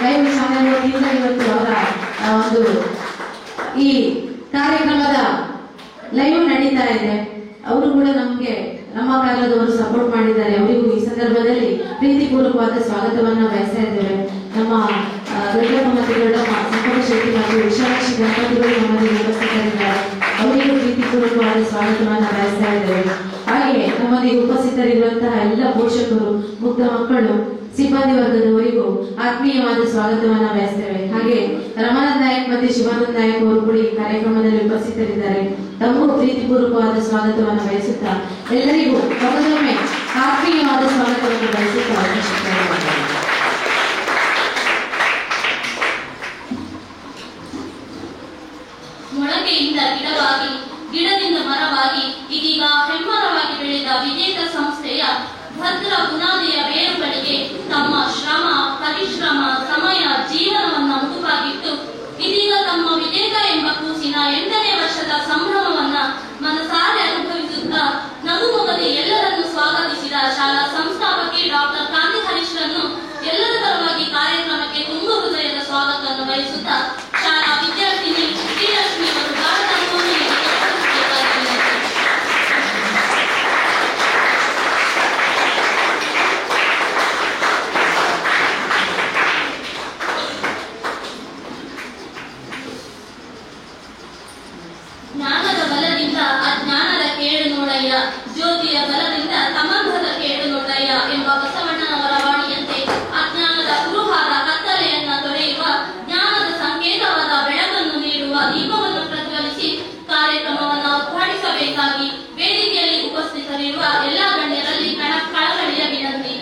ಲೈವ್ ಚಾನೆಲ್ ವತಿಯಿಂದ ಇವತ್ತು ಅವರ ಒಂದು ಈ ಕಾರ್ಯಕ್ರಮದ ಲೈವ್ ನಡೀತಾ ಇದೆ. ಅವರು ಕೂಡ ನಮ್ಗೆ ನಮ್ಮ ಕಾಲದವರು ಸಪೋರ್ಟ್ ಮಾಡಿದ್ದಾರೆ. ಅವರಿಗೂ ಈ ಸಂದರ್ಭದಲ್ಲಿ ಪ್ರೀತಿಪೂರ್ವಕವಾದ ಸ್ವಾಗತವನ್ನ ಬಯಸ್ತಾ ಇದ್ದೇವೆ. ನಮ್ಮ ದೊಡ್ಡಪ್ಪ ಮತ್ತು ದೊಡ್ಡಮ್ಮ ಸಂಪದ ಶೆಟ್ಟಿ ಮತ್ತು ವಿಶಾಲಾಕ್ಷಿ ದಂಪತಿಗಳು ನಮ್ಮಲ್ಲಿ ಉಪಸ್ಥಿತರಿದ್ದಾರೆ. ಅವರಿಗೂ ಪ್ರೀತಿಪೂರ್ವಕವಾದ ಸ್ವಾಗತವನ್ನ ಬಯಸ್ತಾ ಇದ್ದೇವೆ. ಹಾಗೆ ನಮ್ಮಲ್ಲಿ ಉಪಸ್ಥಿತರಿರುವಂತಹ ಎಲ್ಲ ಪೋಷಕರು, ಮುಗ್ಧ ಮಕ್ಕಳು, ಸಿಬ್ಬಂದಿ ವರ್ಗದವರಿಗೂ ಆತ್ಮೀಯವಾದ ಸ್ವಾಗತವನ್ನ ಬಯಸ್ತೇವೆ. ಹಾಗೆ ರಮಾನಂದ್ ನಾಯಕ್ ಮತ್ತು ಶಿವಾನಂದ್ ನಾಯಕ್ ಅವರು ಕೂಡ ಈ ಕಾರ್ಯಕ್ರಮದಲ್ಲಿ ಉಪಸ್ಥಿತರಿದ್ದಾರೆ. ತಮಗೂ ಪ್ರೀತಿಪೂರ್ವಕವಾದ ಸ್ವಾಗತವನ್ನು ಬಯಸುತ್ತಾ ಎಲ್ಲರಿಗೂ ಮತ್ತೊಮ್ಮೆ ಆತ್ಮೀಯವಾದ ಸ್ವಾಗತವನ್ನು ಬಯಸುತ್ತಾ ಅವಕಾಶ. ಮೊಳಕೆಯಿಂದ ಗಿಡವಾಗಿ, ಗಿಡದಿಂದ ಮರವಾಗಿ, ಇದೀಗ ಹೆಮ್ಮರವಾಗಿ ಬೆಳೆದ ವಿಜೇತ ಸಂಸ್ಥೆಯ ಭದ್ರ ಬುನಾದಿಯ ಬೇರುಗಳಿಗೆ ತಮ್ಮ ಶ್ರಮ, ಪರಿಶ್ರಮ, ಸಮಯ, ಜೀವನವನ್ನ ಮುಡುಪಾಗಿಟ್ಟು ಇದೀಗ ತಮ್ಮ ವಿಜೇತ ಎಂಬ ಕೂಸಿನ 8ನೇ ವರ್ಷದ ಸಂಭ್ರಮವನ್ನ ಮನಸಾರೆ ಅನುಭವಿಸುತ್ತಾ ನಗುಮೊಗದೆ ಎಲ್ಲರನ್ನು ಸ್ವಾಗತಿಸಿದ ಶಾಲಾ ಸಂಸ್ಥಾಪಕಿ ಡಾಕ್ಟರ್ ಕಾಂತಿ ಹರೀಶ್ರನ್ನು ಎಲ್ಲರ ಪರವಾಗಿ ಕಾರ್ಯಕ್ರಮಕ್ಕೆ ತುಂಬ ಹೃದಯದ ಸ್ವಾಗತವನ್ನು ಬಯಸುತ್ತಾ ಶಾಲಾ ವಿದ್ಯಾರ್ಥಿನಿ ಶ್ರೀಲಕ್ಷ್ಮಿ ಅವರು ಭಾರತವನ್ನು ಜ್ಞಾನದ ಬಲದಿಂದ ಅಜ್ಞಾನದ ಕೇಡು ನೋಡಯ್ಯ, ಜ್ಯೋತಿಯ ಬಲದಿಂದ ಸಮರ್ಧದ ಕೇಡು ನೋಡಯ್ಯ ಎಂಬ ಬಸವಣ್ಣನವರ ವಾಣಿಯಂತೆ ಅಜ್ಞಾನದ ಕುರುಹಾದ ಕತ್ತಲೆಯನ್ನ ತೊರೆಯುವ, ಜ್ಞಾನದ ಸಂಕೇತವಾದ ಬೆಳಕನ್ನು ನೀಡುವ ದೀಪವನ್ನು ಪ್ರಜ್ವಲಿಸಿ ಕಾರ್ಯಕ್ರಮವನ್ನು ಉದ್ಘಾಟಿಸಬೇಕಾಗಿ ವೇದಿಕೆಯಲ್ಲಿ ಉಪಸ್ಥಿತರಿರುವ ಎಲ್ಲ ಗಣ್ಯರಲ್ಲಿ ಕಳಕಳಿಯ ವಿನಂತಿ.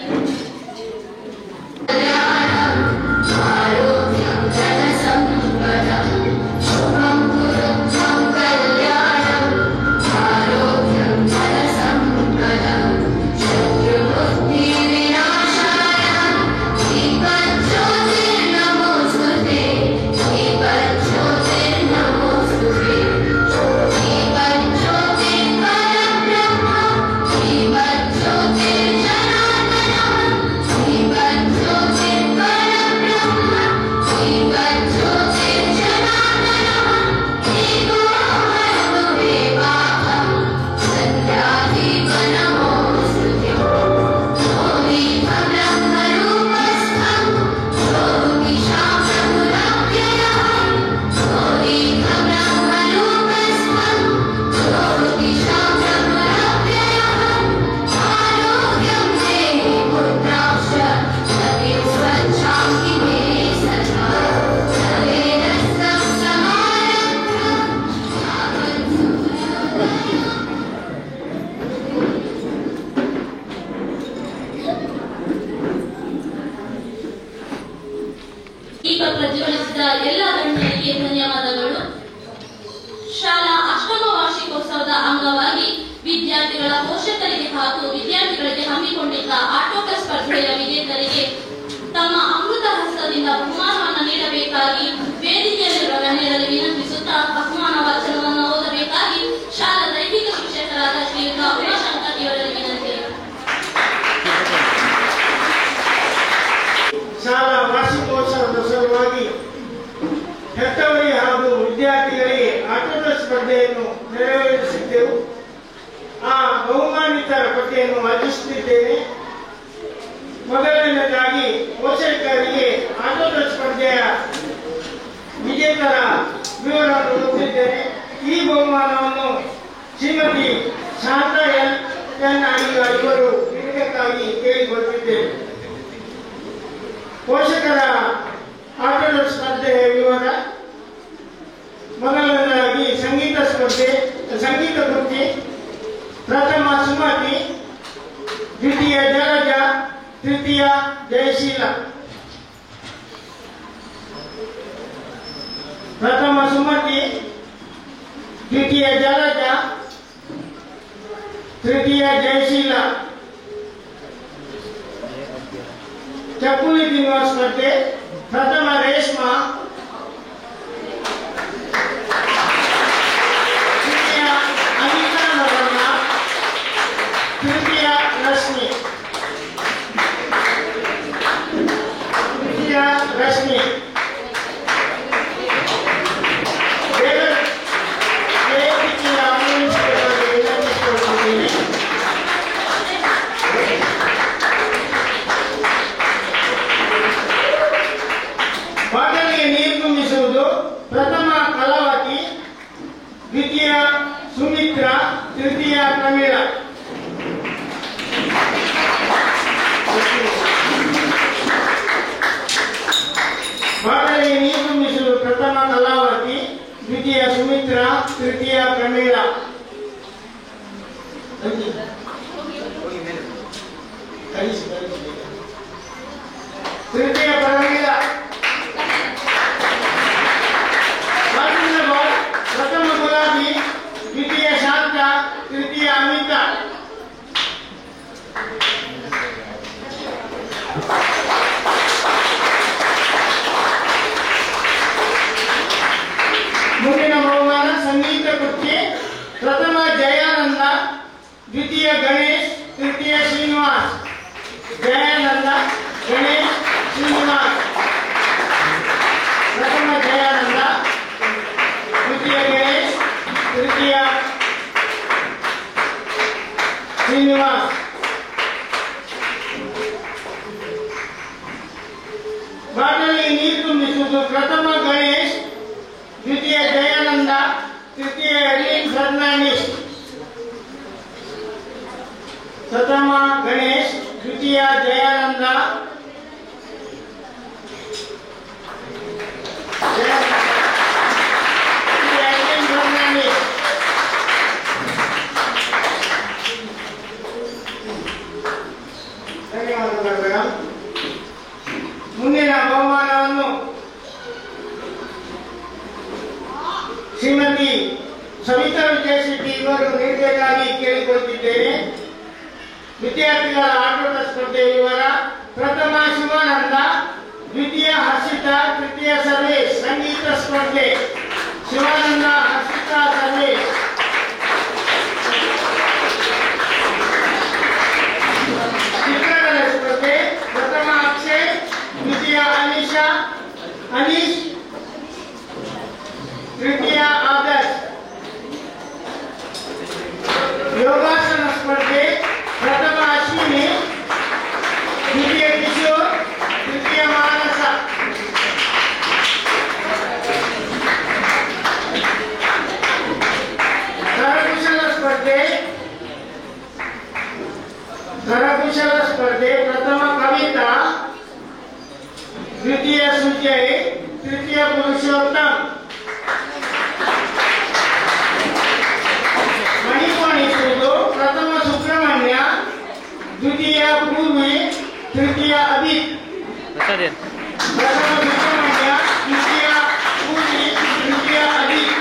ದೀಪ ಪ್ರಜ್ವಲಿಸಿದ ಎಲ್ಲ ಗಣ್ಯರಿಗೆ ಧನ್ಯವಾದಗಳು. ಶಾಲಾ ಅಷ್ಟಮ ವಾರ್ಷಿಕೋತ್ಸವದ ಅಂಗವಾಗಿ ವಿದ್ಯಾರ್ಥಿಗಳ ಪೋಷಕರಿಗೆ ಹಾಗೂ ವಿದ್ಯಾರ್ಥಿಗಳಿಗೆ ಹಮ್ಮಿಕೊಂಡಿದ್ದ ಆಟೋಟ ಸ್ಪರ್ಧೆಯ ವಿಜೇತರಿಗೆ ತಮ್ಮ ಅಮೃತ ಹಸ್ತದಿಂದ ಬಹುಮಾನವನ್ನು ನೀಡಬೇಕಾಗಿ ವೇದಿಕೆಯಲ್ಲಿರುವ ಗಣ್ಯರಲ್ಲಿ ವಿನಂತಿಸುತ್ತಾ ಬಹುಮಾನ ವಚನವನ್ನು ಓದಬೇಕಾಗಿ ಶಾಲಾ ದೈಹಿಕ ಶಿಕ್ಷಕರಾದ ಶ್ರೀಯುತ ಉಮಾಶಂಕರ್ ಇವರಲ್ಲಿ ವಿನಂತಿ. ಶಾಲಾ ವಾರ್ಷಿಕೋತ್ಸವದ ಸಲುವಾಗಿ ಹೆತ್ತವರಿಗೆ ಹಾಗೂ ವಿದ್ಯಾರ್ಥಿಗಳಿಗೆ ಆಟೋಟ ಸ್ಪರ್ಧೆಯನ್ನು ನೆರವೇರಿಸಿದ್ದೆವು. ಆ ಬಹುಮಾನಿತರ ಪಟ್ಟಿಯನ್ನು ವಾಚಿಸುತ್ತಿದ್ದೇನೆ. ಮೊದಲನೇದಾಗಿ ಪೋಷಕರಿಗೆ ಆಟೋಟ ಸ್ಪರ್ಧೆಯ ವಿಜೇತರ ವಿವರವನ್ನು ಓದಿದ್ದೇನೆ. ಈ ಬಹುಮಾನವನ್ನು ಶ್ರೀಮತಿ ಶಾಂತಾ ಎನ್ ಅಡಿಗ ಇವರು ನೀಡಬೇಕಾಗಿ ಕೇಳಿಕೊಳ್ಳುತ್ತಿದ್ದೇನೆ. ಪೋಷಕರ ಆಟೋಟ ಸ್ಪರ್ಧೆಯ ವಿವರ: ಮೊದಲನೇದಾಗಿ ಸಂಗೀತ ಸ್ಪರ್ಧೆ, ಸಂಗೀತ ಕೃತಿ. ಪ್ರಥಮ ಸುಮತಿ, ದ್ವಿತೀಯ ಜಲಜ, ತೃತೀಯ ಜಯಶೀಲ. ಪ್ರಥಮ ಸುಮತಿ, ದ್ವಿತೀಯ ಜಲಜ, ತೃತೀಯ ಜಯಶೀಲ. ಚಕ್ಕುಲಿ ತಿನ್ನುವ ಸ್ಪರ್ಧೆ. ಪ್ರಥಮ ರೇಷ್ಮಾ, ದ್ವಿತೀಯ ಅನಿತಾ ನವರಣ, ತೃತೀಯ ರಶ್ಮಿ. ರಶ್ಮಿ ಬಾಟಲಿಗೆ ನೀರು ತುಂಬಿಸುವುದು. ಪ್ರಥಮ ಕಲಾವತಿ, ದ್ವಿತೀಯ ಸುಮಿತ್ರ, ತೃತೀಯ ಪ್ರಮೀಳ. ಬಾಟಲಿಗೆ ನೀರು ತುಂಬಿಸುವುದು. ಪ್ರಥಮ ಕಲಾವತಿ, ದ್ವಿತೀಯ ಸುಮಿತ್ರ, ತೃತೀಯ ಪ್ರಮೀಳ. ತೃತೀಯ ಪ್ರಮೀಳ. ಪ್ರಥಮ ಗುಲಾಬಿ, ದ್ವಿತೀಯ ಶಾಂತ, ತೃತೀಯ ಅಮಿತ. ಮುಂದಿನ ಬಹುಮಾನ ಸಂಗೀತ ಕೃತಿ. ಪ್ರಥಮ ಜಯಾನಂದ, ದ್ವಿತೀಯ ಗಣೇಶ್, ತೃತೀಯ ಶ್ರೀನಿವಾಸ್. ಜಯಾನಂದ, ಗಣೇಶ್, ಶ್ರೀನಿವಾಸ್. ಪ್ರಥಮ ಜಯಾನಂದ, ದ್ವಿತೀಯ ಗಣೇಶ್, ತೃತೀಯ ಶ್ರೀನಿವಾಸ್. ಬಾಟಲಿಗೆ ನೀರು ತುಂಬಿಸುವುದು. ಪ್ರಥಮ ಗಣೇಶ್, ದ್ವಿತೀಯ ಜಯಾನಂದ, ತೃತೀಯ ಎಲಿನ್ ಫರ್ನಾಂಡಿಸ್. ಪ್ರಥಮ ಗಣೇಶ್, ದ್ವಿತೀಯ ಜಯಾನಂದ, ತೃತೀಯ ಎಲಿನ್ ಫರ್ನಾಂಡಿಸ್. ಧನ್ಯವಾದಗಳು ಮೇಡಮ್. ಮುಂದಿನ ಬಹುಮಾನವನ್ನು ಶ್ರೀಮತಿ ಸವಿತಾ ವಿಜಯಶೆಟ್ಟಿ ಇವರು ನೀಡಬೇಕಾಗಿ ಕೇಳಿಕೊಳ್ಳುತ್ತಿದ್ದೇನೆ. ವಿದ್ಯಾರ್ಥಿಗಳ ಆಟೋಟ ಸ್ಪರ್ಧೆ ವಿವರ: ಪ್ರಥಮ ಶಿವಾನಂದ, ದ್ವಿತೀಯ ಹರ್ಷಿತಾ, ತೃತೀಯ ಸರ್ವೇಶ್. ಸಂಗೀತ ಸ್ಪರ್ಧೆ. ಶಿವಾನಂದ, ಹರ್ಷಿತಾ, ಸರ್ವೇಶ್. ಚಿತ್ರಕಲೆ ಸ್ಪರ್ಧೆ. ಪ್ರಥಮ ಅಕ್ಷಯ್, ದ್ವಿತೀಯ ಅನಿಶಾ, ಅನೀಶ್, ತೃತೀಯ ಆದರ್ಶ್. ಯೋಗಾಸನ ಸ್ಪರ್ಧೆ. ಪ್ರಥಮ ಅಶ್ವಿನಿ, ದ್ವಿತೀಯ ಕಿಶೋರ್, ತೃತೀಯ ಮಾನಸ. ಕರಕುಶಲ ಸ್ಪರ್ಧೆ. ಕರಕುಶಲ ಸ್ಪರ್ಧೆ. ಪ್ರಥಮ ಕವಿತಾ, ದ್ವಿತೀಯ ಸುಜಯ್, ತೃತೀಯ ಪುರುಷೋತ್ತಮ್. ಮಣಿಪಾಣಿಸುವುದು. ಪ್ರಥಮ ಸುಬ್ರಹ್ಮಣ್ಯ, ದ್ವಿತೀಯ ಪೂರ್ವಿ, ತೃತೀಯ ಅಭಿತ್. ಪ್ರಥಮ ಸುಬ್ರಹ್ಮಣ್ಯ, ದ್ವಿತೀಯ ಪೂರ್ವಿ, ತೃತೀಯ ಅಭಿತ್.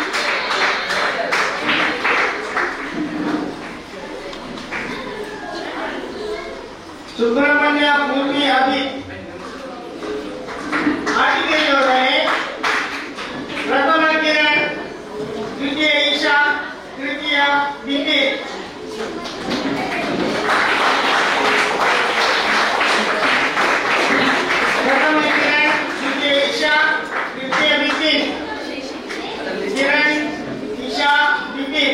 ಸುಬ್ರಹ್ಮಣ್ಯ ಪೂರ್ವಿ ಅಭಿ ಆಟಿಕೆ ಜೋಡಣೆ ಪ್ರಥಮ ಕಿರಣ್, ದ್ವಿತೀಯ ಈಶಾ, ತೃತೀಯ ಬಿಂಬಿ. ಪ್ರಥಮ ಕಿರಣ್, ದ್ವಿತೀಯ ಈಶಾ, ತೃತೀಯ ಬಿಂಬಿ. ಕಿರಣ್, ಈಶಾ, ಬಿಂಬಿ.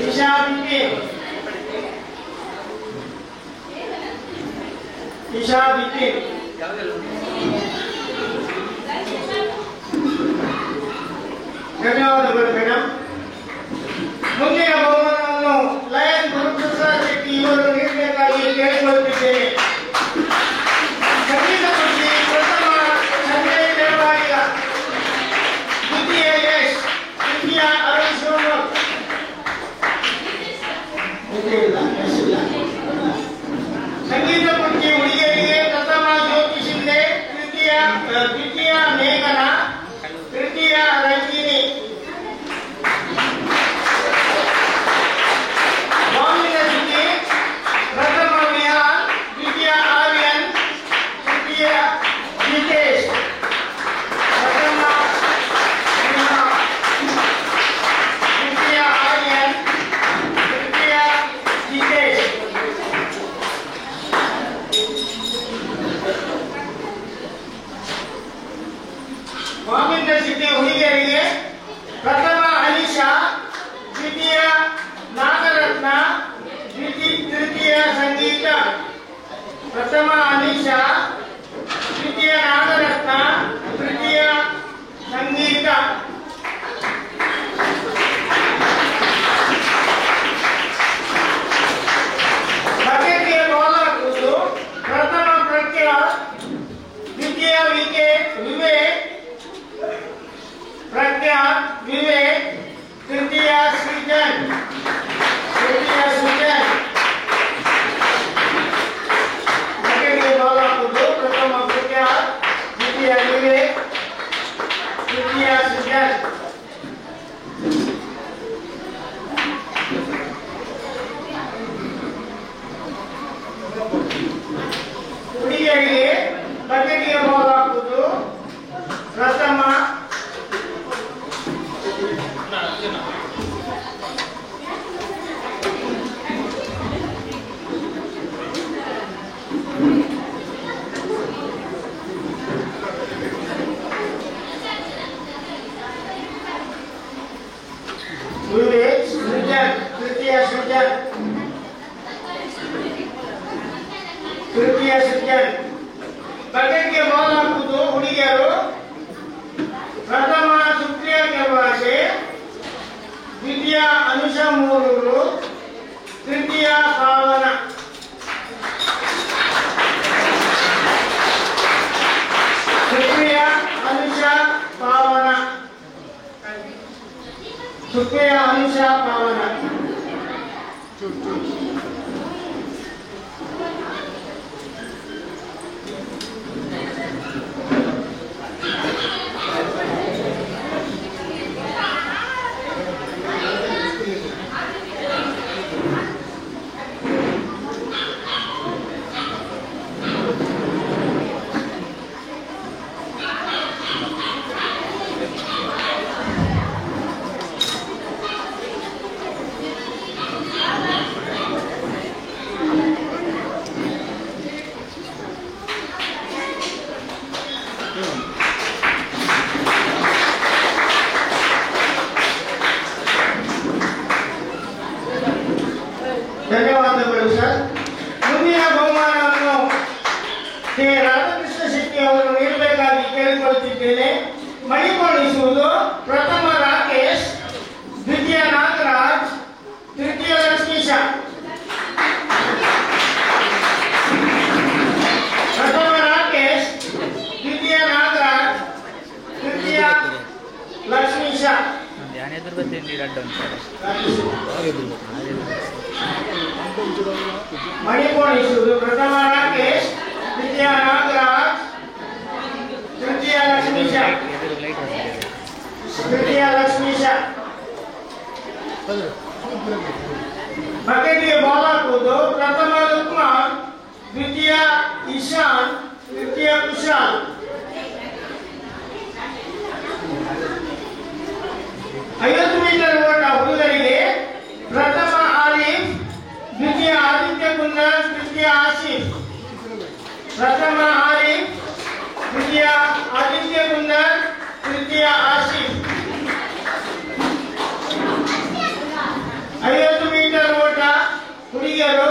ಈಶಾ, ಬಿಂಬಿ. ಈಶಾ, ಬಿಂಬಿ. ಧನ್ಯವಾದಗಳು ಮೇಡಮ್. ಮುಂದಿನ ಬಹುಮಾನವನ್ನು ಲಯನ್ ಗುರುಪ್ರಸಾದ್ ಶೆಟ್ಟಿ ಇವರು ನೀಡಬೇಕಾಗಿ ಕೇಳಿಕೊಳ್ಳುತ್ತಿದ್ದೇನೆ. ಸಂಗೀತ ಕೃಷಿ ಪ್ರಥಮ ಸಂಜಯ್ ದೇವಾಡಿಗ, ದ್ವಿತೀಯ ಯಶ್, ತೃತೀಯ ಅರುಣ್ ಶಿವಮೊಗ್ಗ. ಸಂಗೀತ ಕೃಷಿ ಹುಡುಗಿಯರಿಗೆ ಪ್ರಥಮ ಜ್ಯೋತಿ ಶಿಂದೆ, ದ್ವಿತೀಯ ಮೇಘನಾ, ತೃತೀಯ ರಂಜಿನಿ. ವಾಮಿನ ಸುದ್ದಿ ಪ್ರಥಮ ವಿಹಾನ್, ದ್ವಿತೀಯ ಆರ್ಯನ್, ತೃತೀಯ ಜಿತೇಶ್. ಪ್ರಥಮ ವಿಹಾನ್, ತೃತೀಯ ಆರ್ಯನ್, ತೃತೀಯ ಜಿತೇಶ್. ವಾಮಿನ ಸುದ್ದಿ ಹುಡುಗಿಯರಿಗೆ ಪ್ರಥಮ ಅನಿಶಾ, ದ್ವಿತೀಯ ನಾಗರತ್ನ, ತೃತೀಯ ಸಂಗೀತ. ಪ್ರಥಮ ಅನಿಶಾ, ದ್ವಿತೀಯ ನಾಗರತ್ನ, ತೃತೀಯ ಸಂಗೀತ. ಬಕೆಟ್ಗೆ ಬಾಲ್ ಹಾಕುವುದು ಪ್ರಥಮ ಪ್ರಜ್ಞಾ, ದ್ವಿತೀಯ ವಿವೇಕ್, ಪ್ರಜ್ಞಾ ವಿವೇಕ್, ತೃತೀಯ ಸೃಜನ್. ಬಕೆಟ್ಗೆ ಬಾಲ್ ಹಾಕುವುದು ಪ್ರಥಮ ಪ್ರಜ್ಞಾ, ದ್ವಿತೀಯ ವಿವೇಕ್, ತೃತೀಯ ಸೃಜನ್. ಹುಡುಗಿಯರಿಗೆ ಬಕೆಟ್ಗೆ ಬಾಲ್ ಹಾಕುವುದು ಪ್ರಥಮ ವಿವೇಕ್, ಸೃಜನ್, ತೃತೀಯ ಸೃಜನ್. ತೃತೀಯ ಸೃಜನ್. ಬಕೆಟ್ಗೆ ಬಾಲ್ ಹಾಕುವುದು ಹುಡುಗಿಯರು ಪ್ರಥಮ ಸುಪ್ರಿಯ ಕೆವಾಶೆ, ದ್ವಿತೀಯ ಅನುಷಾ ಮೂರೂರು, ತೃತೀಯ ಪಾವನ. ಸುಪ್ರಿಯ ಅನುಷಾ ಪಾವನ. ಸುಪ್ರಿಯ ಅನುಷಾ ಪಾವನ. ಧನ್ಯವಾದಗಳು ಸರ್. ಮುಂದಿನ ಬಹುಮಾನವನ್ನು ಕೆ ರಾಧಾಕೃಷ್ಣ ಶೆಟ್ಟಿ ಅವರು ನೀಡಬೇಕಾಗಿ ಕೇಳಿಕೊಳ್ಳುತ್ತಿದ್ದೇನೆ. ಮಣಿಪೊಣಿಸುವುದು ಪ್ರಥಮ ರಾಕೇಶ್, ದ್ವಿತೀಯ ನಾಗರಾಜ್, ತೃತೀಯ ಲಕ್ಷ್ಮೀಶ. ಪ್ರಥಮ ರಾಕೇಶ್, ದ್ವಿತೀಯ ನಾಗರಾಜ್, ತೃತೀಯ ಲಕ್ಷ್ಮೀಶ. ಮಣಿಪೊಣಿಸುವುದು ಪ್ರಥಮ ರಾಕೇಶ್, ದ್ವಿತೀಯ ನಾಗರಾಜ್, ತೃತೀಯ ಲಕ್ಷ್ಮೀಶ. ತೃತೀಯ ಲಕ್ಷ್ಮೀಶ. ಬಕೆಟ್ಗೆ ಬಾಲ್ ಹಾಕುವುದು ಪ್ರಥಮ ಲುಕ್ಮಾನ್, ದ್ವಿತೀಯ ಇಶಾನ್, ತೃತೀಯ ಕುಶಾಲ್. ಐವತ್ತು ಮೀಟರ್ ಓಟ ಹುಡುಗರಿಗೆ ಪ್ರಥಮ ಆಲಿಫ್, ದ್ವಿತೀಯ ಆದಿತ್ಯ ಕುಂದರ್, ತೃತೀಯ ಆಸಿಫ್. ಪ್ರಥಮ ಆಲಿಫ್, ದ್ವಿತೀಯ ಆದಿತ್ಯ ಕುಂದರ್, ತೃತೀಯ ಆಸಿಫ್. 50 ಮೀಟರ್ ಓಟ ಹುಡುಗಿಯರು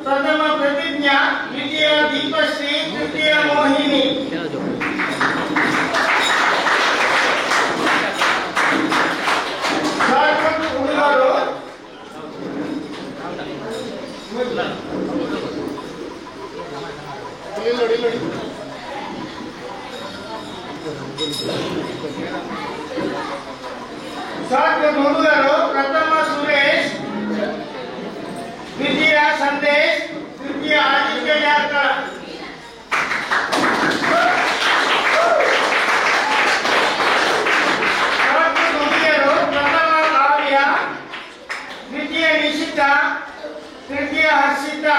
ಪ್ರಥಮ ಪ್ರತಿಜ್ಞಾ, ದ್ವಿತೀಯ ದೀಪಶ್ರೀ, ತೃತೀಯ ಮೋಹಿನಿ. ಹುಡುಗರು ಹುಡುಗರು ಪ್ರಥಮ ಸುರೇಶ್, ದ್ವಿತೀಯ ಸಂದೇಶ್, ತೃತೀಯ ಆದಿತ್ಯ ಜಾರ್ಕಳ. ಹುಡುಗಿಯರು ಪ್ರಥಮ ಕಾವ್ಯ, ದ್ವಿತೀಯ ನಿಶಿತಾ, ತೃತೀಯ ಹರ್ಷಿತಾ.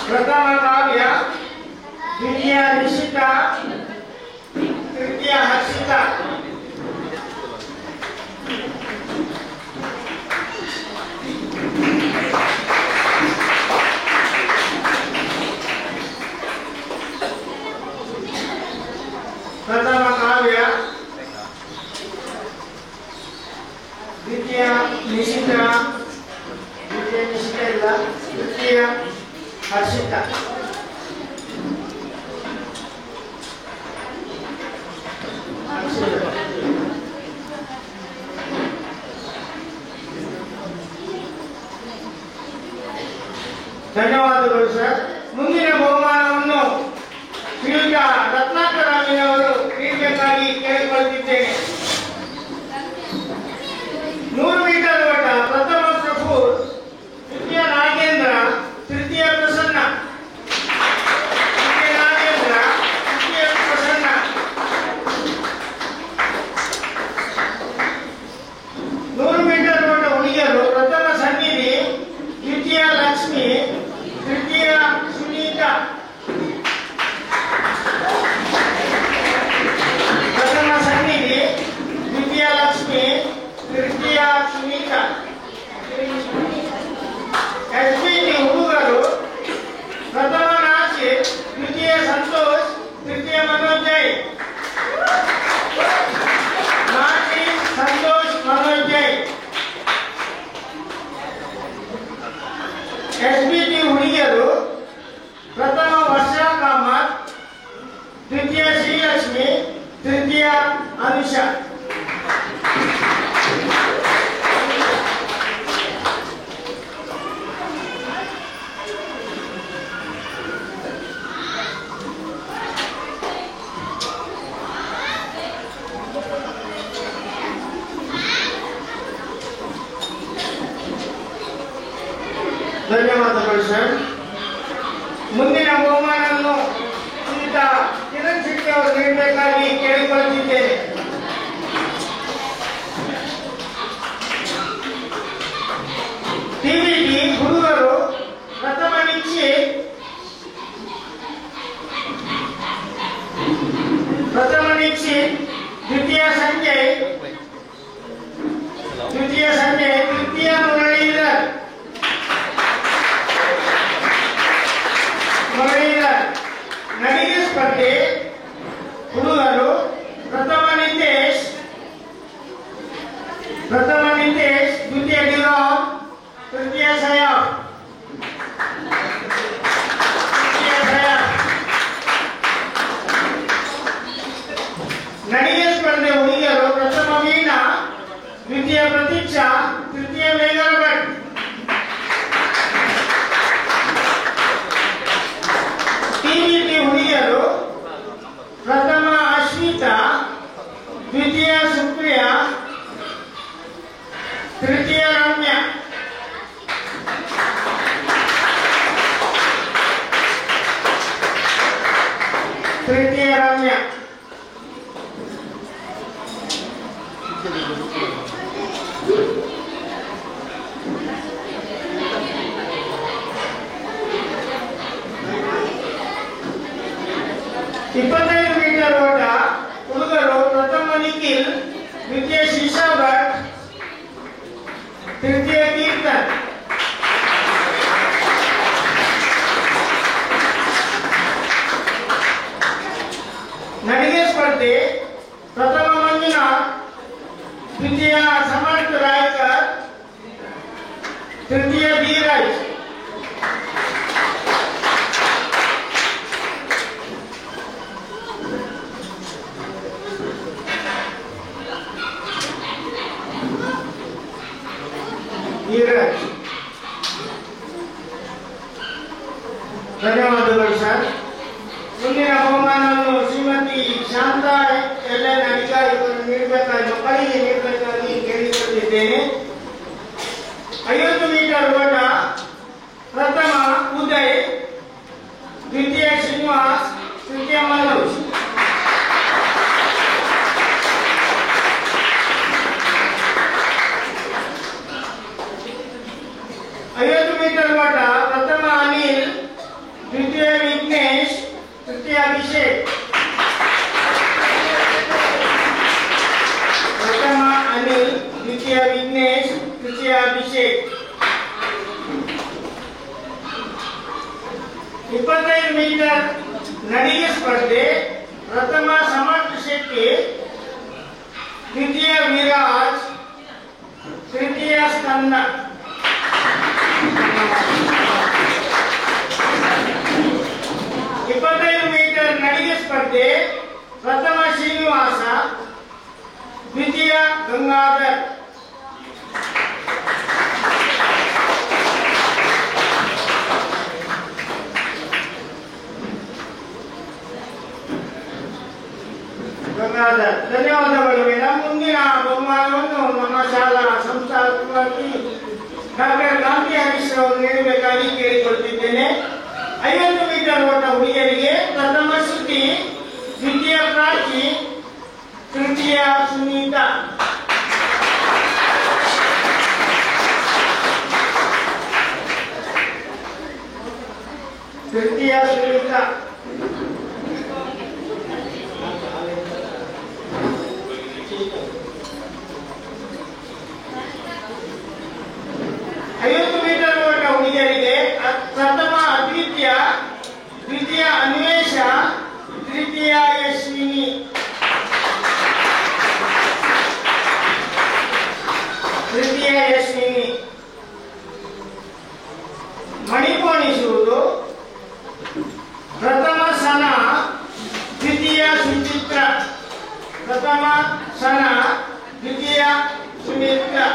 ಪ್ರಥಮ ಕಾವ್ಯ, ದ್ವಿತೀಯ ನಿಶಿತಾ, ತೃತೀಯ ಹರ್ಷಿತಾ. ಪ್ರಥಮ ಕಾವ್ಯ, ದ್ವಿತೀಯ ನಿಶಿತಾ, ಇಲ್ಲ, ತೃತೀಯ ಹರ್ಷಿತಾ. ಧನ್ಯವಾದಗಳು ಸರ್. ಮುಂದಿನ ಬಹುಮಾನವನ್ನು ಶ್ರೀಯುತ ರತ್ನಾಕರ್ ರಾಮಿನವರು ನೀಡಬೇಕಾಗಿ ಕೇಳಿಕೊಳ್ಳುತ್ತಿದ್ದೇನೆ. 100 ಮೀಟರ್ ಓಟ ಪ್ರಥಮ ಪ್ರಫುಲ್, ದ್ವಿತೀಯ ನಾಗೇಂದ್ರ, ತೃತೀಯ ಪ್ರಸನ್ನ. ದ್ವಿತೀಯ ನಾಗೇಂದ್ರ, ತೃತೀಯ ಪ್ರಸನ್ನ. 100 ಮೀಟರ್ ಓಟ ಹುಡುಗಿಯರು ಪ್ರಥಮ ಸನ್ನಿಧಿ, ದ್ವಿತೀಯ ಲಕ್ಷ್ಮಿ, ತೃತೀಯ ಸುನೀತಾ. ಪ್ರಥಮ ಸನ್ನಿಧಿ, ದ್ವಿತೀಯ ಲಕ್ಷ್ಮಿ, ತೃತೀಯ ಸುನೀತಾ. ಎಸ್ಪಿಟಿ ಹುಡುಗರು ಪ್ರಥಮ ನಾಸಿರ್, ದ್ವಿತೀಯ ಸಂತೋಷ್, ತೃತೀಯ ಮನೋಜ್ ಜೈ. ನಾಸಿರ್, ಸಂತೋಷ್, ಮನೋಜ್ ಜೈ. ಎಸ್ಬಿಟಿ ಹುಡುಗಿಯರು ಪ್ರಥಮ ವರ್ಷಾ ಕಾಮತ್, ದ್ವಿತೀಯ ಶ್ರೀಲಕ್ಷ್ಮಿ, ತೃತೀಯ ಅನುಷಾ. ಧನ್ಯವಾದಗಳು ಸರ್. ಮುಂದಿನ ಬಹುಮಾನವನ್ನು ಶ್ರೀಯುತ ಕಿರಣ್ ಶೆಟ್ಟಿ ಅವರು ನೀಡಬೇಕಾಗಿ ಕೇಳಿಕೊಳ್ಳುತ್ತಿದ್ದೇನೆ. ಟಿವಿಟಿ ಹುಡುಗರು ಪ್ರಥಮ ನಿಶ್ಚಿತ್, ದ್ವಿತೀಯ ಸಂಜಯ್, ತೃತೀಯ ಮುರಳೀಧರ್. ನಡಿಗೆ ಸ್ಪರ್ಧೆ ಹುಡುಗರು ಪ್ರಥಮ ನಿತೇಶ್, ದ್ವಿತೀಯ ಡಿರಾಮ್, ತೃತೀಯ ಸಯಾಬ್. ನಡಿಗೆ ಸ್ಪರ್ಧೆ ಹುಡುಗಿಯರು ಪ್ರಥಮ ವೀಣಾ, ದ್ವಿತೀಯ ಪ್ರತೀಕ್ಷಾ, ತೃತೀಯ ಮೇಘನ ಭಟ್. ಟಿವಿಟಿ ಹುಡುಗಿಯರು ಪ್ರಥಮ ಅಶ್ವಿತಾ, ದ್ವಿತೀಯ ಸುಪ್ರಿಯಾ, ತೃತೀಯ ರಮ್ಯಾ. भट्ट तृतीय कीर्तन नडिगे स्पर्धे प्रथम मंजुनाथ द्वितीय समर्थ रायकर तृतीय धीरज ಧನ್ಯವಾದಗಳು ಸರ್. ಮುಂದಿನ ಬಹುಮಾನವನ್ನು ಶ್ರೀಮತಿ ಶಾಂತಾ ಎಲ್.ಎನ್. ಅಧಿಕಾರಿಗಳು ನೀಡಬೇಕಾಗಿ ಮಕ್ಕಳಿಗೆ ನೀಡಬೇಕಾಗಿ ಕೇಳಿಕೊಂಡಿದ್ದೇನೆ. 50 ಮೀಟರ್ ಓಟ ಪ್ರಥಮ ಉದಯ್, ದ್ವಿತೀಯ ಶ್ರೀನಿವಾಸ್, ತೃತೀಯ ಮನೋಜ್. मीटर ओट प्रथम अनिल, द्वितीय विघ्नेश, तृतीय अभिषेक. प्रथम अनिल, द्वितीय विघ्नेश, तृतीय अभिषेक. 25 मीटर नडिगे स्पर्धे प्रथम समर्थ शेट्टी, द्वितीय विराज, तृतीय स्कंद. 25 मीटर नडिगे स्पर्धे प्रथम श्रीनिवास, द्वितीय गंगाधर. ಧನ್ಯವಾದಗಳು ಮೇಡಮ್. ಮುಂದಿನ ಬಹುಮಾನವನ್ನು ನಮ್ಮ ಶಾಲಾ ಸಂಸ್ಥಾಪಕಿ ಡಾಕ್ಟರ್ ಗಾಂಧಿ ಹರೀಶ್ ಅವರು ನೀಡಬೇಕಾಗಿ ಕೇಳಿಕೊಳ್ತಿದ್ದೇನೆ. 50 ಮೀಟರ್ ಓಟ ಹುಡುಗಿಯರಿಗೆ ಪ್ರಥಮ ಶ್ರುತಿ, ದ್ವಿತೀಯ ಪ್ರಾಚಿ, ತೃತೀಯ ಸುನೀತಾ. ತೃತೀಯ ಸುನೀತಾ. प्रथम अद्वितीय, द्वितीय अन्वेष, तृतीय यश्विनी. तृतीय यश्विनी. मणिपोणिसुವುದು प्रथम सना, द्वितीय सुचित्रा. प्रथम सना, द्वितीय सुमित्रा.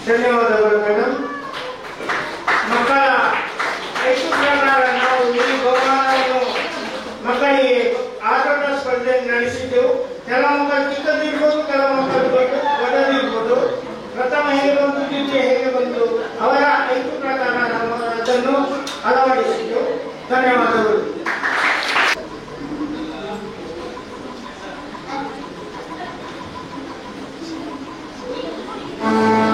ಧನ್ಯವಾದಗಳು ಮೇಡಮ್. ಮಕ್ಕಳ ಹೆಚ್ಚು ಪ್ರಕಾರ ನಾವು ಈ ಬಹುಮಾನವನ್ನು ಮಕ್ಕಳಿಗೆ ಆಟೋಟ ಸ್ಪರ್ಧೆ ನಡೆಸಿದ್ದೆವು. ಕೆಲವು ಮಕ್ಕಳು ಚಿಕ್ಕದಿರ್ಬೋದು, ಕೆಲವು ಮಕ್ಕಳು ದೊಡ್ಡದಿರ್ಬೋದು. ಪ್ರಥಮ ಹೇಗೆ ಬಂತು, ದ್ವಿತೀಯ ಹೇಗೆ ಬಂತು, ಅವರ ಹೆಚ್ಚು ಪ್ರಕಾರ ನಾವು ಅದನ್ನು ಅಳವಡಿಸಿದ್ದೆವು. ಧನ್ಯವಾದಗಳು. Thank you.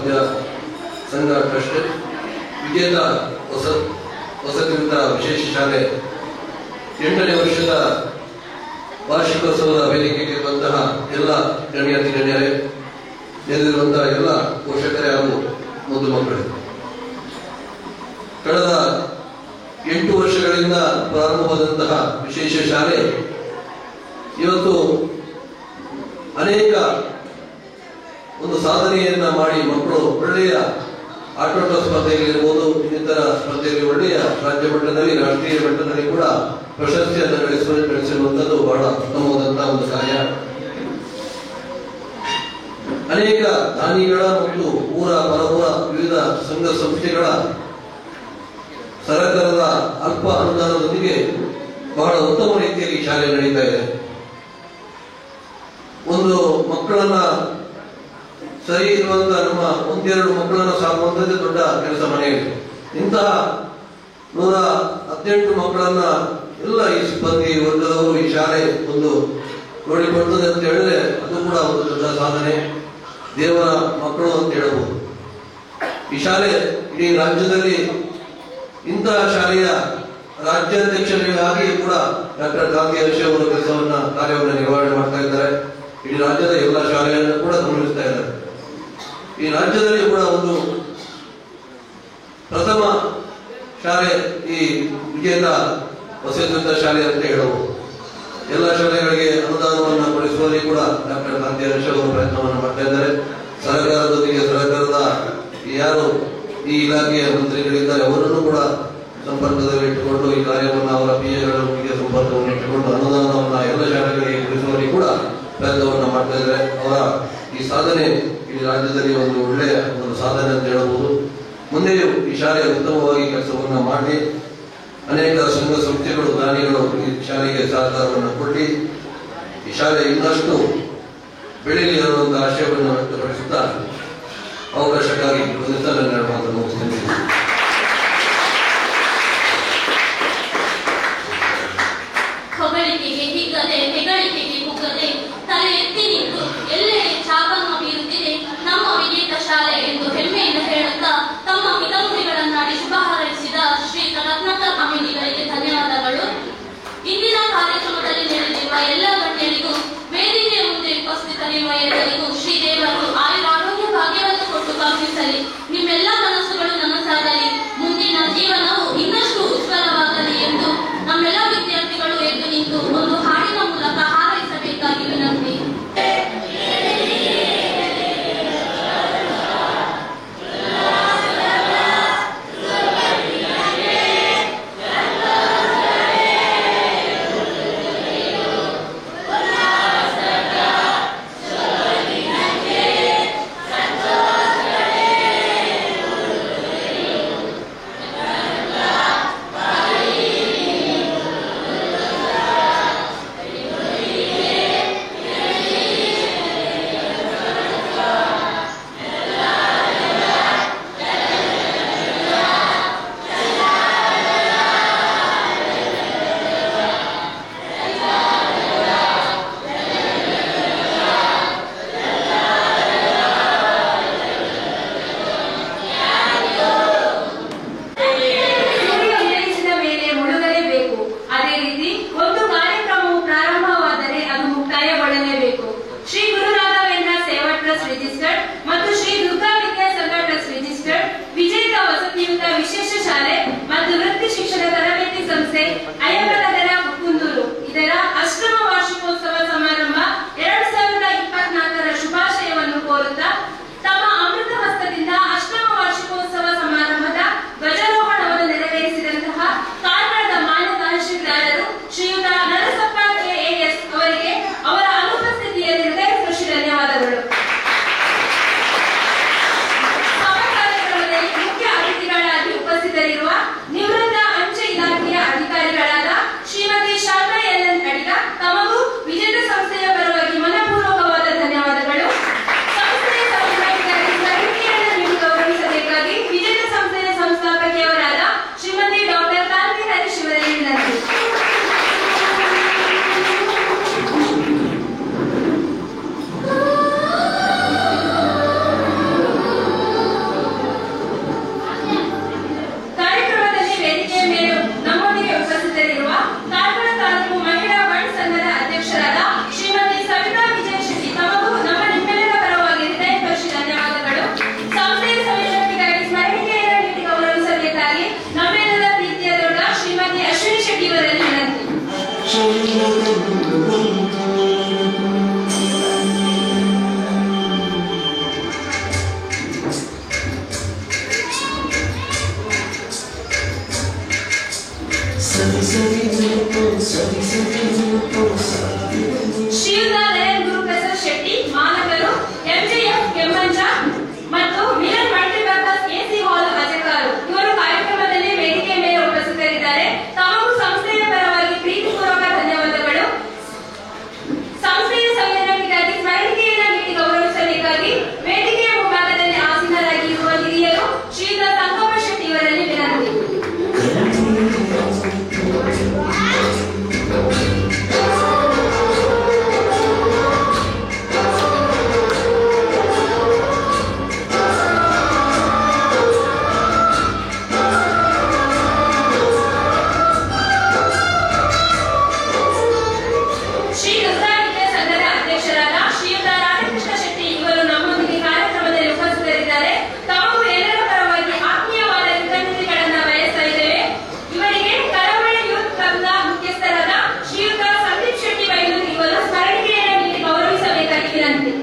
ವಿದ್ಯಾ ಸಂಘ ಟ್ರಸ್ಟ್ ವಿಜೇತ ವಸತಿಯುತ ವಿಶೇಷ ಶಾಲೆ 8ನೇ ವರ್ಷದ ವಾರ್ಷಿಕೋತ್ಸವದ ವೇದಿಕೆಗೆ ಬಂತಹ ಎಲ್ಲ ಗಣ್ಯಾತಿ ಗಣ್ಯರೇ, ನೆರೆದಿರುವಂತಹ ಎಲ್ಲ ಪೋಷಕರೇ ಹಾಗೂ ಮುದ್ದು ಮಕ್ಕಳು, ಕಳೆದ 8 ವರ್ಷಗಳಿಂದ ಪ್ರಾರಂಭವಾದಂತಹ ವಿಶೇಷ ಶಾಲೆ ಇವತ್ತು ಅನೇಕ ಒಂದು ಸಾಧನೆಯನ್ನ ಮಾಡಿ ಮಕ್ಕಳು ಒಳ್ಳೆಯ ಆಟೋಟ ಸ್ಪರ್ಧೆಗಳಿರ್ಬೋದು, ಇನ್ನಿತರ ಸ್ಪರ್ಧೆಯಲ್ಲಿ ಒಳ್ಳೆಯ ರಾಜ್ಯ ಮಟ್ಟದಲ್ಲಿ ರಾಷ್ಟ್ರೀಯ ಮಟ್ಟದಲ್ಲಿ ಕೂಡ ಪ್ರಶಸ್ತಿಯನ್ನು ಗಳಿಸಿರುವಂತದ್ದು ಬಹಳ ಉತ್ತಮವಾದಂತಹ ಒಂದು ಕಾರ್ಯ. ಅನೇಕ ದಾನಿಗಳ ಮತ್ತು ಊರ ಪರಪುರ ವಿವಿಧ ಸಂಘ ಸಂಸ್ಥೆಗಳ ಸರ್ಕಾರದ ಅಲ್ಪ ಅನುದಾನದೊಂದಿಗೆ ಬಹಳ ಉತ್ತಮ ರೀತಿಯಲ್ಲಿ ಶಾಲೆ ನಡೀತಾ ಇದೆ. ಒಂದು ಮಕ್ಕಳನ್ನ ಸರಿ ಇರುವಂತ ನಮ್ಮ 1-2 ಮಕ್ಕಳನ್ನ ಸಾಕುವಂಥದ್ದೇ ದೊಡ್ಡ ಕೆಲಸ ಮನೆಯಲ್ಲಿ. ಇಂತಹ 118 ಮಕ್ಕಳನ್ನ ಎಲ್ಲ ಈ ಸಿಬ್ಬಂದಿ ವರ್ಗದವರು ಈ ಶಾಲೆ ಒಂದು ನೋಡಿಕೊಡ್ತದೆ ಅಂತ ಹೇಳಿದ್ರೆ ಅದು ಕೂಡ ಒಂದು ದೊಡ್ಡ ಸಾಧನೆ, ದೇವರ ಮಕ್ಕಳು ಅಂತ ಹೇಳಬಹುದು. ಈ ಶಾಲೆ ಇಡೀ ರಾಜ್ಯದಲ್ಲಿ ಇಂತಹ ಶಾಲೆಯ ರಾಜ್ಯಾಧ್ಯಕ್ಷರಾಗಿ ಕೂಡ ಡಾಕ್ಟರ್ ಗಾಂಧಿ ಹರ್ಷ ಅವರು ಕಾರ್ಯವನ್ನು ನಿರ್ವಹಣೆ ಮಾಡ್ತಾ ಇದ್ದಾರೆ. ಇಡೀ ರಾಜ್ಯದ ಎಲ್ಲ ಶಾಲೆಯನ್ನು ಕೂಡ ಗಮನಿಸ್ತಾ ಇದ್ದಾರೆ. ಈ ರಾಜ್ಯದಲ್ಲಿ ಕೂಡ ಒಂದು ಪ್ರಥಮ ಶಾಲೆ ಈ ವಿಜೇತ ವಸತಿಯುತ ಶಾಲೆ ಅಂತ ಹೇಳಬಹುದು. ಎಲ್ಲ ಶಾಲೆಗಳಿಗೆ ಅನುದಾನವನ್ನು ಕೊಡಿಸುವಲ್ಲಿ ಕೂಡ ಡಾಕ್ಟರ್ ಗಾಂಧಿ ಹರ್ಷ ಅವರು ಪ್ರಯತ್ನವನ್ನು ಮಾಡ್ತಾ ಇದ್ದಾರೆ. ಸರ್ಕಾರದೊಂದಿಗೆ ಸರ್ಕಾರದ ಯಾರು ಈ ಇಲಾಖೆಯ ಮಂತ್ರಿಗಳಿದ್ದಾರೆ ಅವರನ್ನು ಕೂಡ ಸಂಪರ್ಕದಲ್ಲಿ ಇಟ್ಟುಕೊಂಡು ಈ ಕಾರ್ಯವನ್ನು ಅವರ ಪಿಎಗಳೊಂದಿಗೆ ಸಂಪರ್ಕವನ್ನು ಇಟ್ಟುಕೊಂಡು ಅನುದಾನವನ್ನು ಎಲ್ಲ ಶಾಲೆಗಳಿಗೆ ಕೊಡಿಸುವಲ್ಲಿ ಕೂಡ ಪ್ರಯತ್ನವನ್ನು ಮಾಡ್ತಾ ಇದ್ದಾರೆ. ಅವರ ಈ ಸಾಧನೆ ಈ ರಾಜ್ಯದಲ್ಲಿ ಒಂದು ಒಳ್ಳೆಯ ಒಂದು ಸಾಧನೆ ಅಂತ ಹೇಳಬಹುದು. ಮುಂದೆಯೂ ಈ ಶಾಲೆ ಉತ್ತಮವಾಗಿ ಕೆಲಸವನ್ನು ಮಾಡಿ ಅನೇಕ ಸಂಘ ಸಂಸ್ಥೆಗಳು ದಾನಿಗಳು ಈ ಶಾಲೆಗೆ ಸಹಕಾರವನ್ನು ಕೊಟ್ಟು ಈ ಶಾಲೆ ಇನ್ನಷ್ಟು ಬೆಳೆಯಲಿ ಅನ್ನುವಂತಹ ಆಶಯವನ್ನು ವ್ಯಕ್ತಪಡಿಸುತ್ತಾ ಅವಕಾಶಕ್ಕಾಗಿ ಮಾತನ್ನು ಮುಗಿಸ್ತೇನೆ. ಹೊಗಳಿಕೆಗೆ ಹಿಗ್ಗದೆ ಹೆಗಳಿಕೆಗೆ ಕುಗ್ಗದೆ ತಲೆ ಎತ್ತಿ ನಿಂತು ಎಲ್ಲೆಡೆ ಛಾಪನ್ನು ಬೀರುತ್ತಿದೆ ನಮ್ಮ ವಿಜೇತ ಶಾಲೆ ಎಂದು ಹೆಮ್ಮೆಯಿಂದ ಹೇಳುತ್ತಾ ತಮ್ಮ ಹಿತನುಡಿಗಳನ್ನಾಡಿ ಶುಭ ಹಾರೈಸಿದ ಶ್ರೀ ರತ್ನಾಕರ್ ಅಮಿನಿಗಳಿಗೆ ಧನ್ಯವಾದಗಳು. ಇಂದಿನ ಕಾರ್ಯಕ್ರಮದಲ್ಲಿ ನಡೆದಿರುವ ಎಲ್ಲ ಗಣ್ಯರಿಗೂ ವೇದಿಕೆಯ ಮುಂದೆ ಉಪಸ್ಥಿತರಿರುವ ಎಲ್ಲರಿಗೂ ಶ್ರೀದೇವರು ಆಯುರಾರೋಗ್ಯ ಭಾಗ್ಯವನ್ನು ಕೊಟ್ಟು ಕರುಣಿಸಲಿ. ನಿಮ್ಮೆಲ್ಲ ಶ್ರೀಯುತ ದಯನ್ ಗುರುಪ್ರಸಾದ್ ಶೆಟ್ಟಿ ಮಾಲಕರು MJF ಕೆಮ್ಮಂಜ ಮತ್ತು ಮಿಲನ್ ಮಲ್ಟಿಪರ್ಪಸ್ AC ಹಾಲ್ ಅಜಕಾರು ಇವರು ಕಾರ್ಯಕ್ರಮದಲ್ಲಿ ವೇದಿಕೆ ಮೇಲೆ ಉಪಸ್ಥಿತರಿದ್ದಾರೆ. ತಮಗೂ ಸಂಸ್ಥೆಯ ಪರವಾಗಿ ಪ್ರೀತಿಪೂರ್ವಕ ಧನ್ಯವಾದಗಳು. ಸಂಸ್ಥೆಯ ಸಂಯೋಜನೆಗಾಗಿ ಸ್ಮರಣಿಕೆಯನ್ನು ನೀಡಿ ಗೌರವಿಸಬೇಕಾಗಿ ವೇದಿಕೆಯ ಮುಂಭಾಗದಲ್ಲಿ ಆಸೀನರಾಗಿರುವ ಹಿರಿಯರು ಶ್ರೀಯುತ ಸಂಗಮ ಶೆಟ್ಟಿ ಇವರಲ್ಲಿ ವಿನಂತಿ. ಶ್ರೀ ರುದ್ರಾವಿದ್ಯಾ ಸಂಘದ ಅಧ್ಯಕ್ಷರಾದ ಶ್ರೀಯುತ ರಾಧಾಕೃಷ್ಣ ಶೆಟ್ಟಿ ಇವರು ನಮ್ಮೊಂದಿಗೆ ಕಾರ್ಯಕ್ರಮದಲ್ಲಿ ಉಪಸ್ಥಿತರಿದ್ದಾರೆ. ತಾವು ಎಲ್ಲರ ಪರವಾಗಿ ಆತ್ಮೀಯವಾದ ಕೃತಜ್ಞತೆಗಳನ್ನು ಬಯಸ್ತಾ ಇದ್ದೇವೆ. ಇವರಿಗೆ ಕರಾವಳಿ ಯೂತ್ ಕ್ಲಬ್ನ ಮುಖ್ಯಸ್ಥರಾದ ಶ್ರೀಯುತ ಸಂದೀಪ್ ಶೆಟ್ಟಿ ಬೈಲೂರು ಇವರು ಸ್ಮರಣಿಕೆಯನ್ನು ನೀಡಿ ಗೌರವಿಸಬೇಕಾಗಿ ವಿನಂತಿ.